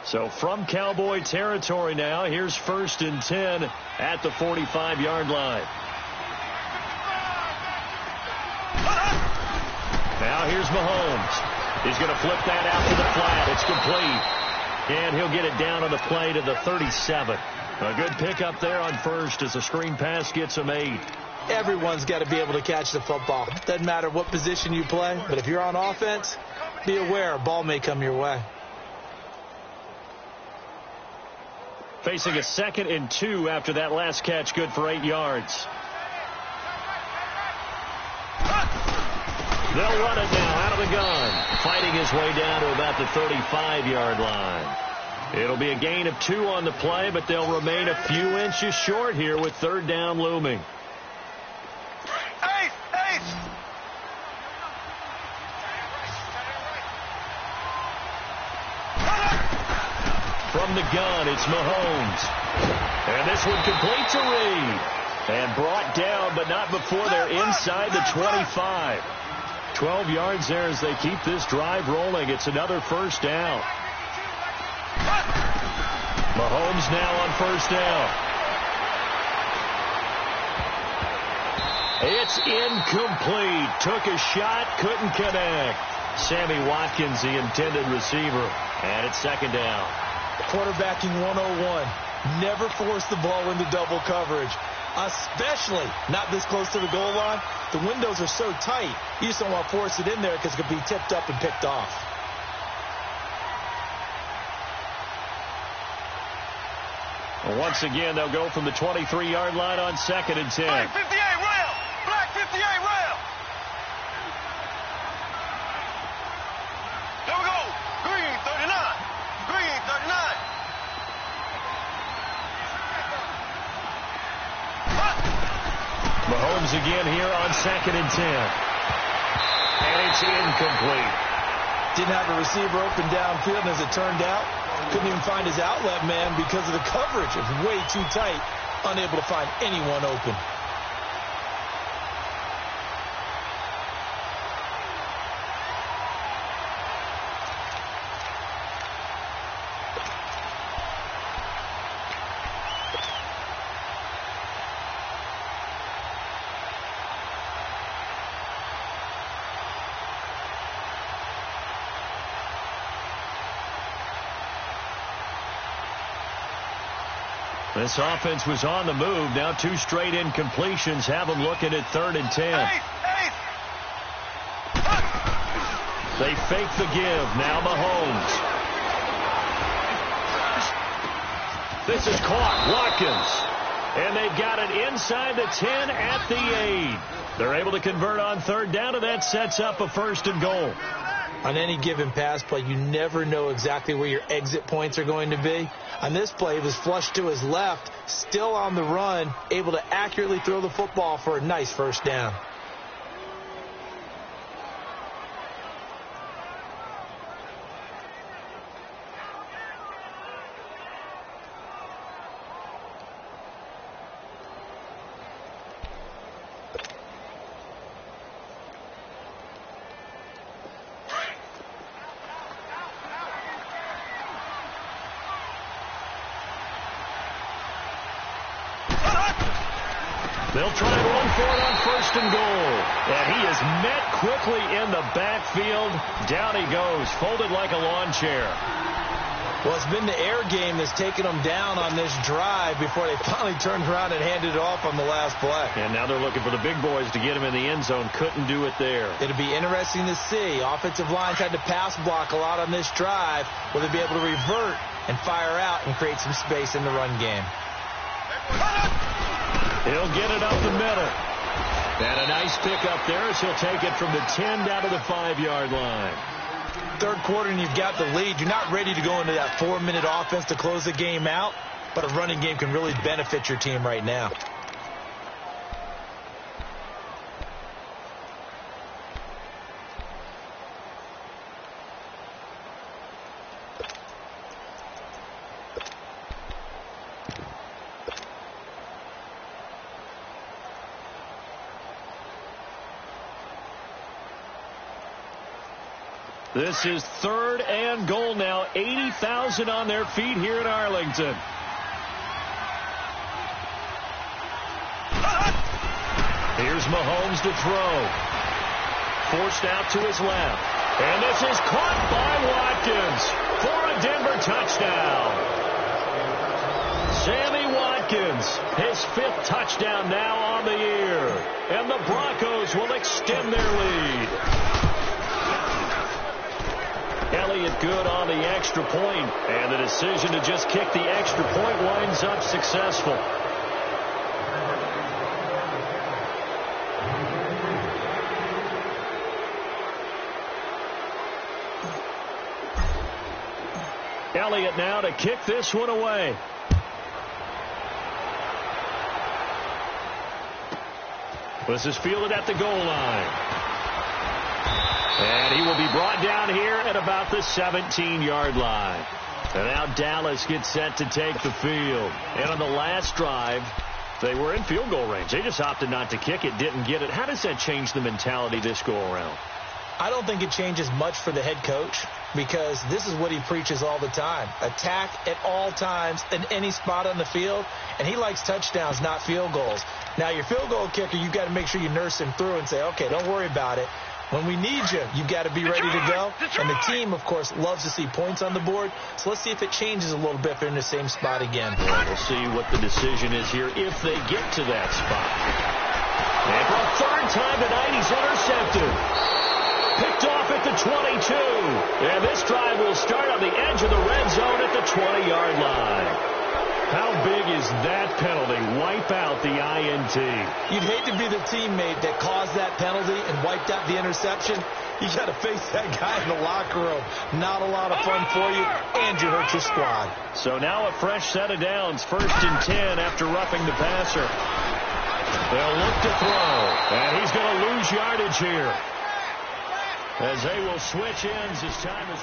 So from Cowboy territory now, here's 1st and 10 at the 45-yard line. Now here's Mahomes. He's going to flip that out to the flat. It's complete. And he'll get it down on the play to the 37. A good pickup there on first as the screen pass gets him 8. Everyone's got to be able to catch the football. Doesn't matter what position you play, but if you're on offense, be aware a ball may come your way. Facing a 2nd and 2 after that last catch, good for 8 yards. They'll run it now out of the gun. Fighting his way down to about the 35-yard line. It'll be a gain of 2 on the play, but they'll remain a few inches short here with 3rd down looming. From the gun, it's Mahomes. And this one complete to Reed. And brought down, but not before they're inside the 25. 12 yards there as they keep this drive rolling. It's another 1st down. Mahomes now on 1st down. It's incomplete. Took a shot, couldn't connect. Sammy Watkins, the intended receiver. And it's 2nd down. Quarterbacking 101. Never force the ball into double coverage, especially not this close to the goal line. The windows are so tight, you just don't want to force it in there because it could be tipped up and picked off. Well, once again, they'll go from the 23-yard line on 2nd and 10. Black 58 rail! Black 58 rail! Here we go! Green 39! Green 39! Mahomes again here on 2nd and 10. And it's incomplete. Didn't have a receiver open downfield, and as it turned out, couldn't even find his outlet man because of the coverage. It was way too tight, unable to find anyone open. This offense was on the move. Now 2 straight incompletions have them looking at 3rd and 10. They fake the give. Now Mahomes. This is caught. Watkins. And they've got it inside the 10 at the 8. They're able to convert on 3rd down, and that sets up a 1st and goal. On any given pass play, you never know exactly where your exit points are going to be. On this play, he was flushed to his left, still on the run, able to accurately throw the football for a nice 1st down. They'll try and run for it on 1st and goal. And he is met quickly in the backfield. Down he goes, folded like a lawn chair. Well, it's been the air game that's taken them down on this drive before they finally turned around and handed it off on the last play. And now they're looking for the big boys to get him in the end zone. Couldn't do it there. It'll be interesting to see. Offensive lines had to pass block a lot on this drive. Will they be able to revert and fire out and create some space in the run game? He'll get it up the middle. And a nice pick up there as he'll take it from the 10 down to the 5-yard line. Third quarter and you've got the lead. You're not ready to go into that 4-minute offense to close the game out, but a running game can really benefit your team right now. This is 3rd and goal now. 80,000 on their feet here in Arlington. Here's Mahomes to throw. Forced out to his left. And this is caught by Watkins for a Denver touchdown. Sammy Watkins, his 5th touchdown now on the year. And the Broncos will extend their lead. Elliott good on the extra point, and the decision to just kick the extra point winds up successful. Elliott now to kick this one away. This is fielded at the goal line. And he will be brought down here at about the 17-yard line. And now Dallas gets set to take the field. And on the last drive, they were in field goal range. They just opted not to kick it, didn't get it. How does that change the mentality this go around? I don't think it changes much for the head coach because this is what he preaches all the time. Attack at all times in any spot on the field. And he likes touchdowns, not field goals. Now, your field goal kicker, you've got to make sure you nurse him through and say, okay, don't worry about it. When we need you, you've got to be ready to go. And the team, of course, loves to see points on the board. So let's see if it changes a little bit if they're in the same spot again. Well, we'll see what the decision is here if they get to that spot. And for a 3rd time tonight, he's intercepted. Picked off at the 22. And this drive will start on the edge of the red zone at the 20-yard line. How big is that penalty? Wipe out the INT. You'd hate to be the teammate that caused that penalty and wiped out the interception. You got to face that guy in the locker room. Not a lot of fun for you, and you hurt your squad. So now a fresh set of downs. 1st and 10 after roughing the passer. They'll look to throw, and he's going to lose yardage here. As they will switch ends as time is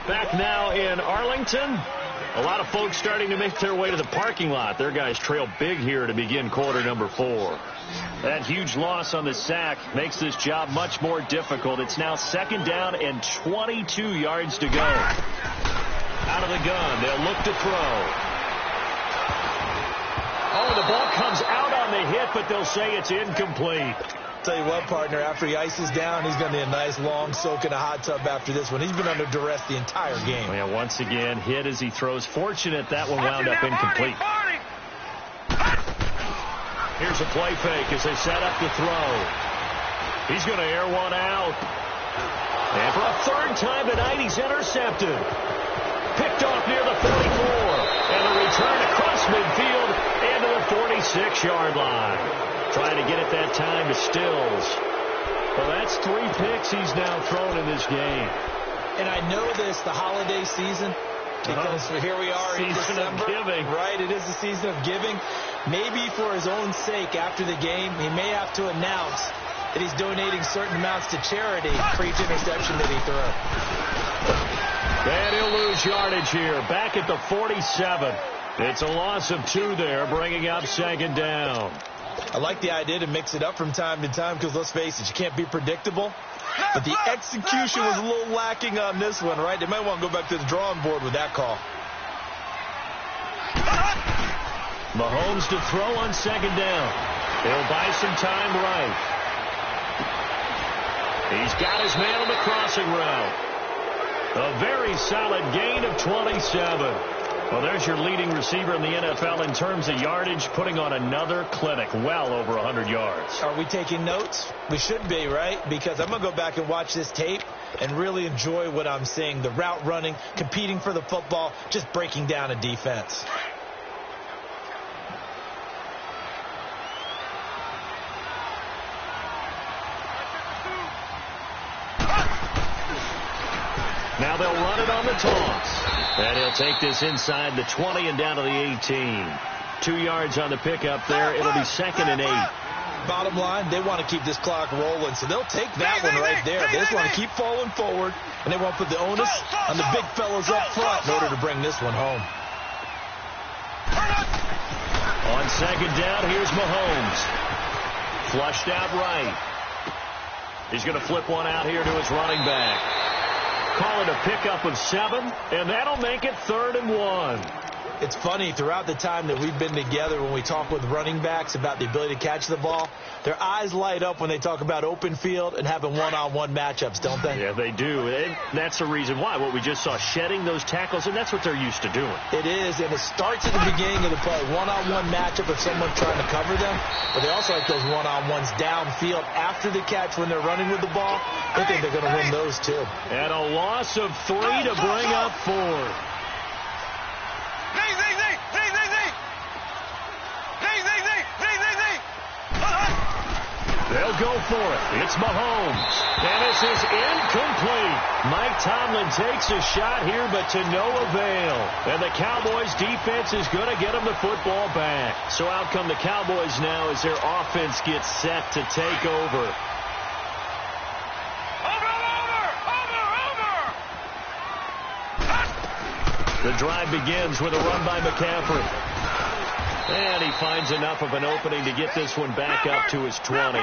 back now in Arlington. A lot of folks starting to make their way to the parking lot. Their guys trail big here to begin quarter number 4. That huge loss on the sack makes this job much more difficult. It's now 2nd down and 22 yards to go. Out of the gun, they'll look to throw. Oh, the ball comes out on the hit, but they'll say it's incomplete. Tell you what, partner, after he ices down, he's going to need a nice long soak in a hot tub after this one. He's been under duress the entire game. Yeah, once again, hit as he throws. Fortunate that one wound up incomplete. Here's a play fake as they set up the throw. He's going to air one out. And for a 3rd time tonight, he's intercepted. Picked off near the 44. And a return across midfield and to the 46-yard line. Trying to get it that time to Stills. Well, that's 3 picks he's now thrown in this game. And I know this, the holiday season, because here we are in December. Season of giving. Right, it is the season of giving. Maybe for his own sake after the game, he may have to announce that he's donating certain amounts to charity for each interception that he threw. And he'll lose yardage here. Back at the 47. It's a loss of 2 there, bringing up 2nd down. I like the idea to mix it up from time to time because, let's face it, you can't be predictable. But the execution was a little lacking on this one, right? They might want to go back to the drawing board with that call. Mahomes to throw on 2nd down. He'll buy some time right. He's got his man on the crossing route. A very solid gain of 27. Well, there's your leading receiver in the NFL in terms of yardage, putting on another clinic, well over 100 yards. Are we taking notes? We should be, right? Because I'm going to go back and watch this tape and really enjoy what I'm seeing. The route running, competing for the football, just breaking down a defense. Now they'll run it on the toss. And he'll take this inside the 20 and down to the 18. 2 yards on the pickup there. It'll be 2nd and 8. Bottom line, they want to keep this clock rolling, so they'll take that one right there. They just want to keep falling forward, and they won't put the onus on the big fellas up front in order to bring this one home. On 2nd down, here's Mahomes. Flushed out right. He's going to flip one out here to his running back. Call it a pickup of 7, and that'll make it 3rd and 1. It's funny, throughout the time that we've been together, when we talk with running backs about the ability to catch the ball, their eyes light up when they talk about open field and having one-on-one matchups, don't they? Yeah, they do. And that's the reason why. What we just saw, shedding those tackles, and that's what they're used to doing. It is, and it starts at the beginning of the play. One-on-one matchup if someone's trying to cover them, but they also like those one-on-ones downfield after the catch when they're running with the ball. They think they're going to win those, too. And a loss of 3 to bring up 4. They'll go for it. It's Mahomes. And this is incomplete. Mike Tomlin takes a shot here, but to no avail. And the Cowboys' defense is going to get them the football back. So out come the Cowboys now as their offense gets set to take over. The drive begins with a run by McCaffrey. And he finds enough of an opening to get this one back up to his 20.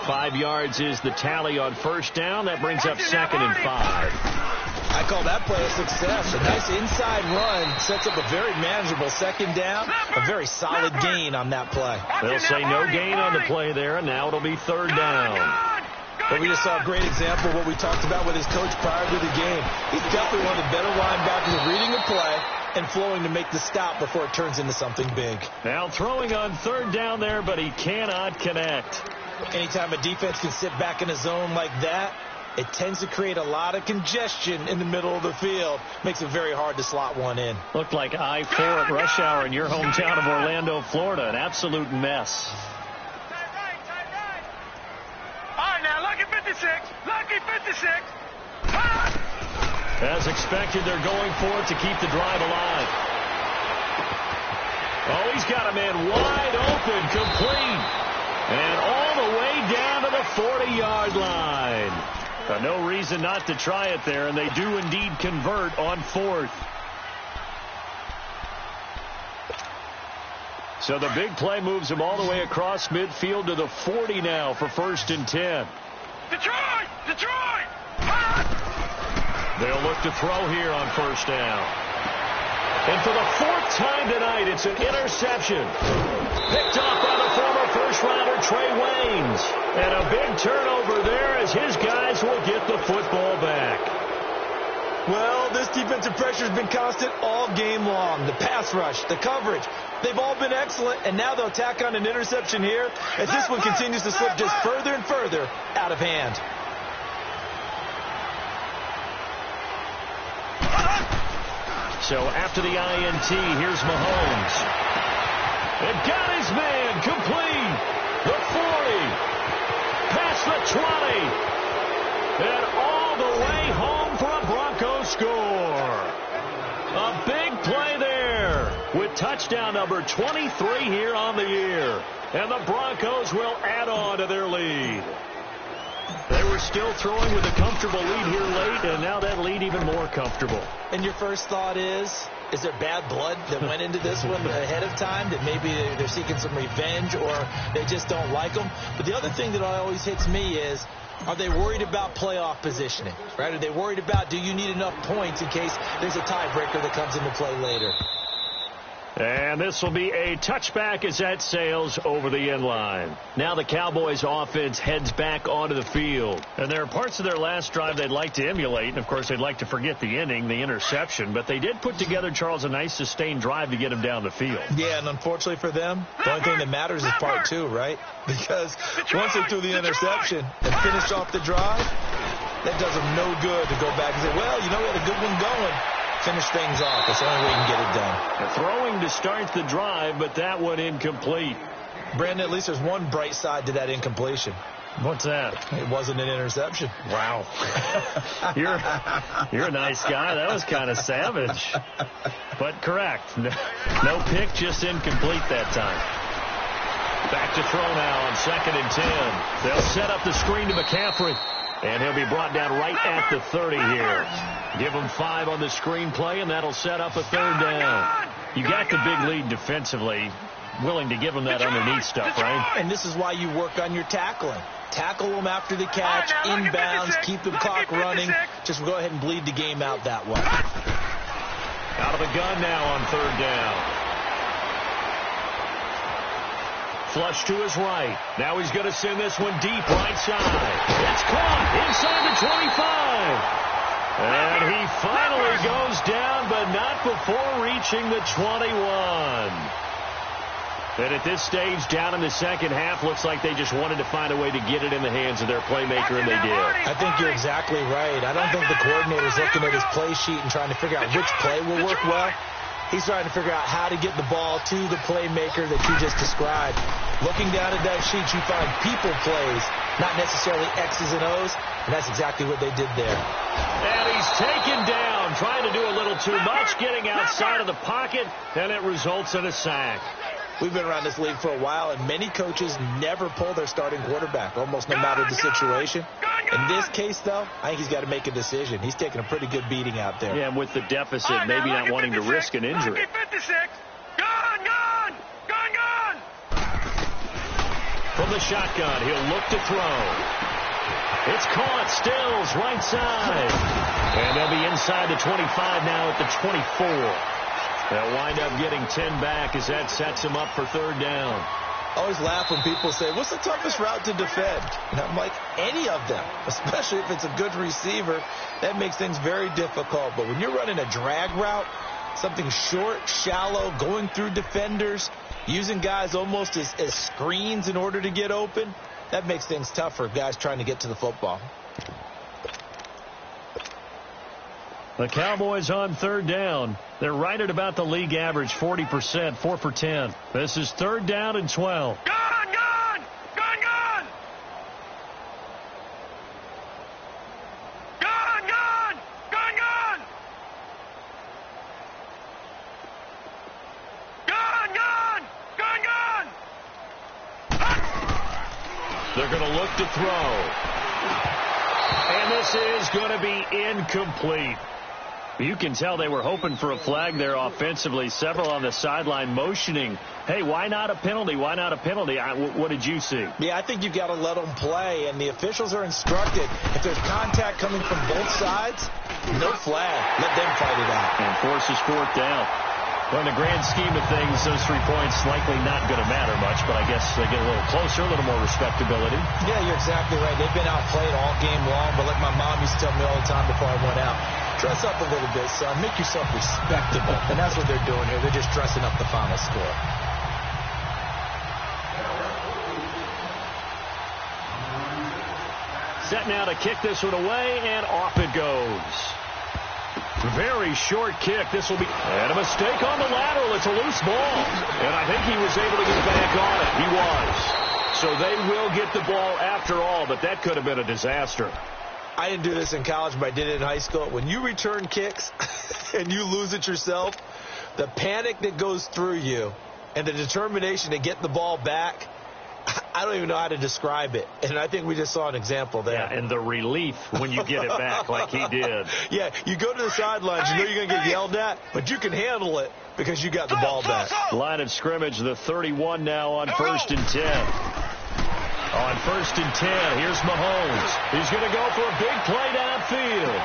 5 yards is the tally on 1st down. That brings up 2nd and 5. I call that play a success. A nice inside run sets up a very manageable 2nd down. A very solid gain on that play. They'll say no gain on the play there, and now it'll be 3rd down. But we just saw a great example of what we talked about with his coach prior to the game. He's definitely one of the better linebackers at reading the play and flowing to make the stop before it turns into something big. Now throwing on 3rd down there, but he cannot connect. Anytime a defense can sit back in a zone like that, it tends to create a lot of congestion in the middle of the field. Makes it very hard to slot one in. Looked like I-4 at rush hour in your hometown of Orlando, Florida. An absolute mess. Lucky 56. Lucky 56. As expected, they're going for it to keep the drive alive. Oh, he's got a man wide open, complete. And all the way down to the 40-yard line. No reason not to try it there, and they do indeed convert on 4th. So the big play moves him all the way across midfield to the 40 now for 1st and 10. Detroit! Detroit! They'll look to throw here on 1st down. And for the 4th time tonight, it's an interception. Picked off by the former first-rounder Trey Waynes. And a big turnover there as his guys will get the football back. Well, this defensive pressure has been constant all game long. The pass rush, the coverage, they've all been excellent, and now they'll tack on an interception here as this one continues to slip just further and further out of hand. So after the INT, here's Mahomes. And got his man complete. The 40. Past the 20. And all the way home for a Broncos score. A big play there with touchdown number 23 here on the year. And the Broncos will add on to their lead. They were still throwing with a comfortable lead here late, and now that lead even more comfortable. And your first thought is there bad blood that went into this one ahead of time, that maybe they're seeking some revenge or they just don't like them? But the other thing that always hits me is, are they worried about playoff positioning? Right? Are they worried about, do you need enough points in case there's a tiebreaker that comes into play later? And this will be a touchback as that sails over the end line. Now the Cowboys offense heads back onto the field. And there are parts of their last drive they'd like to emulate. And, of course, they'd like to forget the inning, the interception. But they did put together, Charles, a nice sustained drive to get him down the field. Yeah, and unfortunately for them, the only thing that matters is part two, right? Because once they threw the interception and finished off the drive, that does them no good to go back and say, well, you know, we had a good one going. Finish things off. That's the only way you can get it done. Throwing to start the drive, but that one incomplete. Brandon, at least there's one bright side to that incompletion. What's that? It wasn't an interception. Wow. You're a nice guy. That was kind of savage. But correct. No pick, just incomplete that time. Back to throw now on 2nd and 10. They'll set up the screen to McCaffrey. And he'll be brought down right at the 30 here. Give him 5 on the screenplay, and that'll set up a 3rd down. You got the big lead defensively, willing to give him that underneath stuff, right? And this is why you work on your tackling. Tackle them after the catch, inbounds, keep the clock running. Just go ahead and bleed the game out that way. Out of the gun now on 3rd down. Flush to his right. Now he's going to send this one deep right side. It's caught inside the 25. And he finally goes down, but not before reaching the 21. And at this stage, down in the second half, looks like they just wanted to find a way to get it in the hands of their playmaker, and they did. I think you're exactly right. I don't think the coordinator's looking at his play sheet and trying to figure out which play will work well. He's trying to figure out how to get the ball to the playmaker that you just described. Looking down at that sheet, you find people plays, not necessarily X's and O's, and that's exactly what they did there. And he's taken down, trying to do a little too much, getting outside of the pocket, and it results in a sack. We've been around this league for a while, and many coaches never pull their starting quarterback, almost no matter the situation. In this case, though, I think he's got to make a decision. He's taking a pretty good beating out there. Yeah, and with the deficit, maybe not wanting to risk an injury. From the shotgun, he'll look to throw. It's caught, Stills, right side. And they'll be inside the 25 now at the 24. They'll wind up getting 10 back as that sets him up for 3rd down. I always laugh when people say, what's the toughest route to defend? And I'm like, any of them, especially if it's a good receiver. That makes things very difficult. But when you're running a drag route, something short, shallow, going through defenders, using guys almost as screens in order to get open, that makes things tough for guys trying to get to the football. The Cowboys on 3rd down. They're right at about the league average, 40%, 4 for 10. This is 3rd down and 12. Gone! Gone! Gone! Gone! Gone! Gone! Gone! Gone! Gone! Gone! Gone! Gone! They're going to look to throw. And this is going to be incomplete. You can tell they were hoping for a flag there offensively. Several on the sideline motioning, hey, why not a penalty? Why not a penalty? What did you see? Yeah, I think you've got to let them play, and the officials are instructed. If there's contact coming from both sides, no flag. Let them fight it out. And forces 4th down. Well, in the grand scheme of things, those 3 points likely not going to matter much, but I guess they get a little closer, a little more respectability. Yeah, you're exactly right. They've been outplayed all game long, but like my mom used to tell me all the time before I went out, dress up a little bit, son. Make yourself respectable. And that's what they're doing here. They're just dressing up the final score. Set now to kick this one away, and off it goes. Very short kick. This will be, and a mistake on the lateral. It's a loose ball. And I think he was able to get back on it. He was. So they will get the ball after all, but that could have been a disaster. I didn't do this in college, but I did it in high school. When you return kicks and you lose it yourself, the panic that goes through you and the determination to get the ball back, I don't even know how to describe it. And I think we just saw an example there. Yeah, and the relief when you get it back like he did. Yeah, you go to the sidelines, you know you're going to get yelled at, but you can handle it because you got the ball back. Line of scrimmage, the 31 now on 1st and 10. On 1st and 10, here's Mahomes. He's going to go for a big play downfield.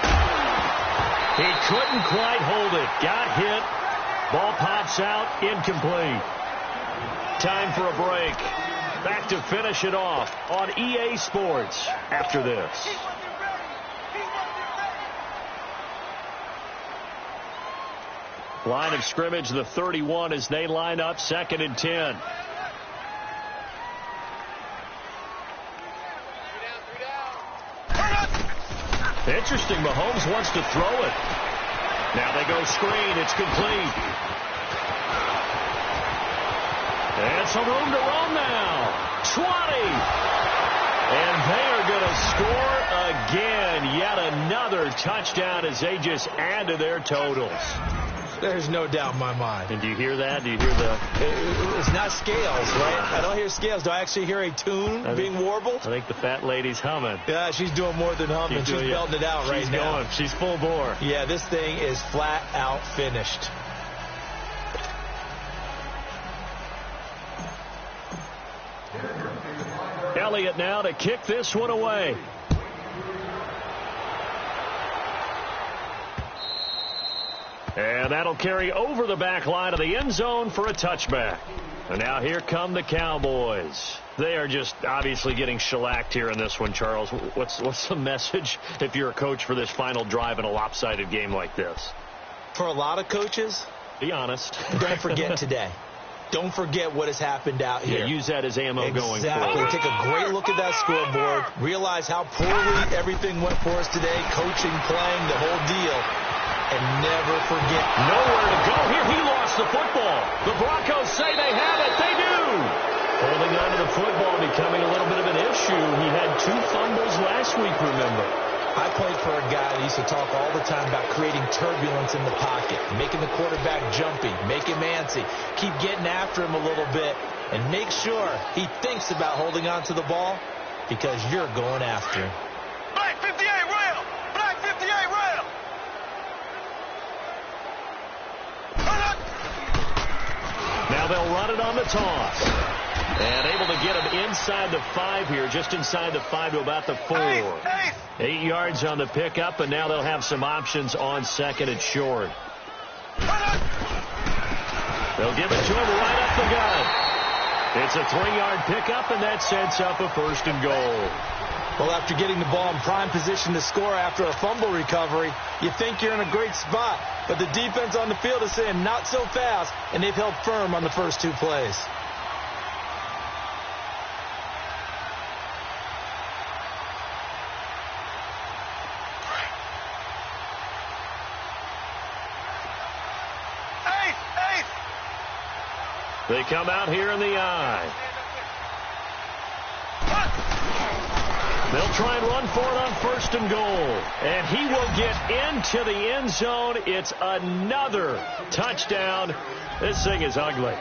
He couldn't quite hold it. Got hit. Ball pops out, incomplete. Time for a break. Back to finish it off on EA Sports after this. Line of scrimmage, the 31, as they line up 2nd and 10. Interesting, Mahomes wants to throw it. Now they go screen, it's complete. And some room to run now. 20. And they are going to score again. Yet another touchdown as they just add to their totals. There's no doubt in my mind. And do you hear that? Do you hear the... It's not scales, right? I don't hear scales. Do I actually hear a tune being warbled? I think the fat lady's humming. Yeah, she's doing more than humming. She's belting it out right now. Going. She's full bore. Yeah, this thing is flat out finished. Elliott now to kick this one away. And that'll carry over the back line of the end zone for a touchback. And now here come the Cowboys. They are just obviously getting shellacked here in this one, Charles. What's the message if you're a coach for this final drive in a lopsided game like this? For a lot of coaches, be honest. Don't forget today. Don't forget what has happened out here. Yeah, use that as ammo going forward. Exactly. Take a great look at that scoreboard. Realize how poorly everything went for us today. Coaching, playing, the whole deal. And never forget. Nowhere to go. Here he lost the football. The Broncos say they have it. They do. Holding on to the football becoming a little bit of an issue. He had 2 fumbles last week, remember. I played for a guy that used to talk all the time about creating turbulence in the pocket, making the quarterback jumpy, make him antsy, keep getting after him a little bit, and make sure he thinks about holding on to the ball because you're going after him. Black 58 rail! Black 58 rail! Now they'll run it on the toss. And able to get him inside the 5 here, just inside the 5 to about the 4. 8 yards on the pickup, and now they'll have some options on 2nd and short. They'll give it to him right up the gut. It's a 3-yard pickup, and that sets up a 1st and goal. Well, after getting the ball in prime position to score after a fumble recovery, you think you're in a great spot. But the defense on the field is saying not so fast, and they've held firm on the first 2 plays. They come out here in the eye. They'll try and run for it on 1st and goal. And he will get into the end zone. It's another touchdown. This thing is ugly.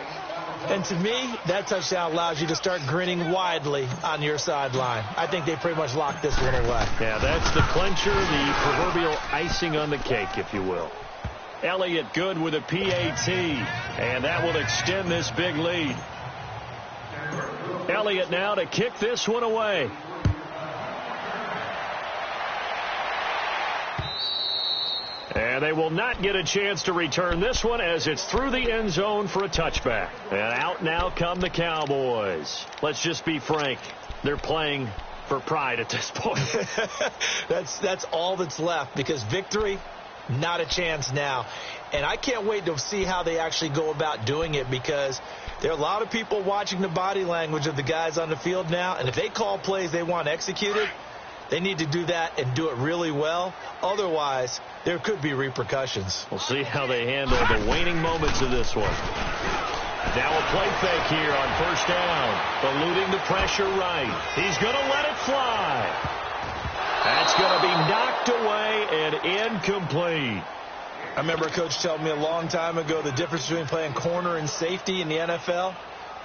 And to me, that touchdown allows you to start grinning widely on your sideline. I think they pretty much locked this one away. Yeah, that's the clincher, the proverbial icing on the cake, if you will. Elliott good with a PAT, and that will extend this big lead. Elliott now to kick this one away. And they will not get a chance to return this one as it's through the end zone for a touchback. And out now come the Cowboys. Let's just be frank. They're playing for pride at this point. That's all that's left because victory, not a chance now. And I can't wait to see how they actually go about doing it because there are a lot of people watching the body language of the guys on the field now. And if they call plays they want executed, they need to do that and do it really well. Otherwise, there could be repercussions. We'll see how they handle the waning moments of this one. Now a play fake here on 1st down. Eluding the pressure right. He's going to let it fly. That's going to be knocked away and incomplete. I remember a coach telling me a long time ago the difference between playing corner and safety in the NFL.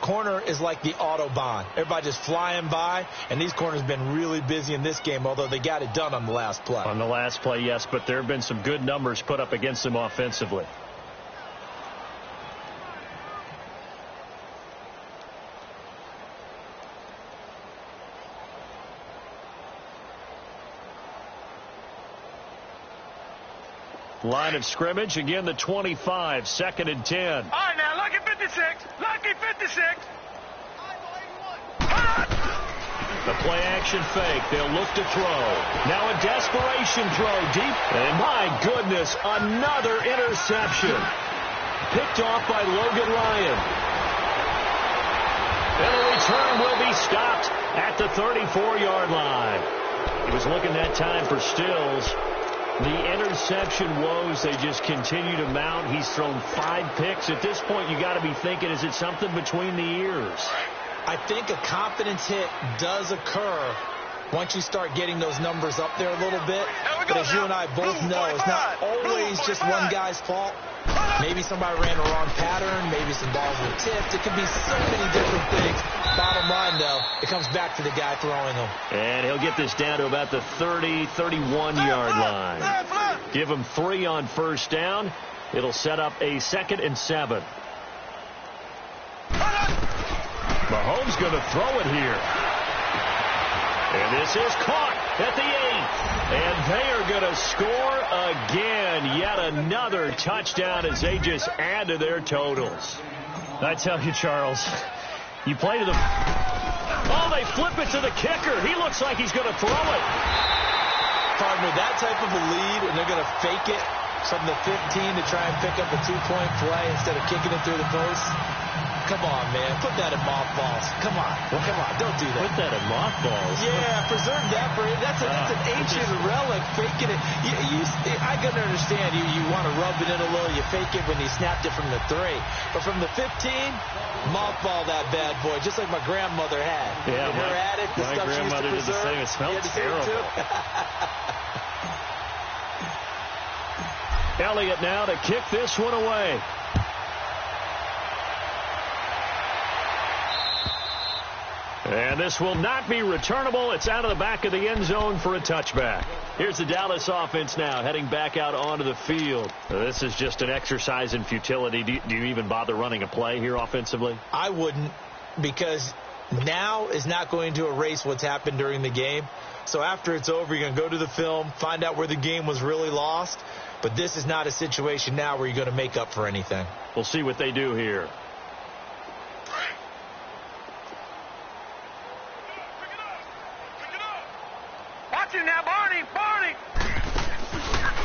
Corner is like the Autobahn. Everybody just flying by, and these corners have been really busy in this game, although they got it done on the last play. On the last play, yes, but there have been some good numbers put up against them offensively. Line of scrimmage, again the 25, 2nd and 10. All right, now, lucky 56. Lucky 56. The play-action fake. They'll look to throw. Now a desperation throw deep. And my goodness, another interception. Picked off by Logan Ryan. And the return will be stopped at the 34-yard line. He was looking that time for Stills. The interception woes, they just continue to mount. He's thrown 5 picks. At this point, you got to be thinking, is it something between the ears? I think a confidence hit does occur once you start getting those numbers up there a little bit. But as you and I both know, it's not always just one guy's fault. Maybe somebody ran the wrong pattern. Maybe some balls were tipped. It could be so many different things. Bottom line, though, it comes back to the guy throwing them. And he'll get this down to about the 30, 31-yard line. Give him 3 on first down. It'll set up a 2nd and 7. Mahomes going to throw it here. And this is caught at the 8. And they are going to score again. Yet another touchdown as they just add to their totals. I tell you, Charles, you play to the... Oh, they flip it to the kicker. He looks like he's going to throw it. Partner, that type of a lead, and they're going to fake it from the 15 to try and pick up a 2-point play instead of kicking it through the post. Come on, man. Put that in mothballs. Come on. Come on. Don't do that. Put that in mothballs? Yeah, preserve that for that's an ancient relic. Faking it. I can understand. You want to rub it in a little. You fake it when you snapped it from the 3. But from the 15, mothball that bad boy, just like my grandmother had. Yeah, her at it. The my stuff grandmother she did used to the same. It smelled terrible. Elliott now to kick this one away. And this will not be returnable. It's out of the back of the end zone for a touchback. Here's the Dallas offense now heading back out onto the field. This is just an exercise in futility. Do you even bother running a play here offensively? I wouldn't, because now is not going to erase what's happened during the game. So after it's over, you're going to go to the film, find out where the game was really lost. But this is not a situation now where you're going to make up for anything. We'll see what they do here. Now, Barney.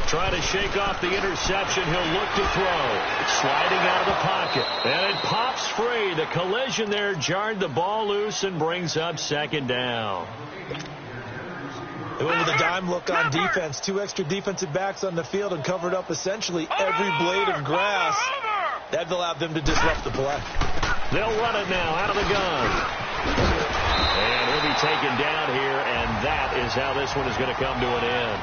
Trying to shake off the interception. He'll look to throw. Sliding out of the pocket. And it pops free. The collision there jarred the ball loose and brings up 2nd down. They went with a dime look on defense. 2 extra defensive backs on the field and covered up essentially every blade of grass. That allowed them to disrupt the play. They'll run it now out of the gun. And he'll be taken down here, and that is how this one is going to come to an end.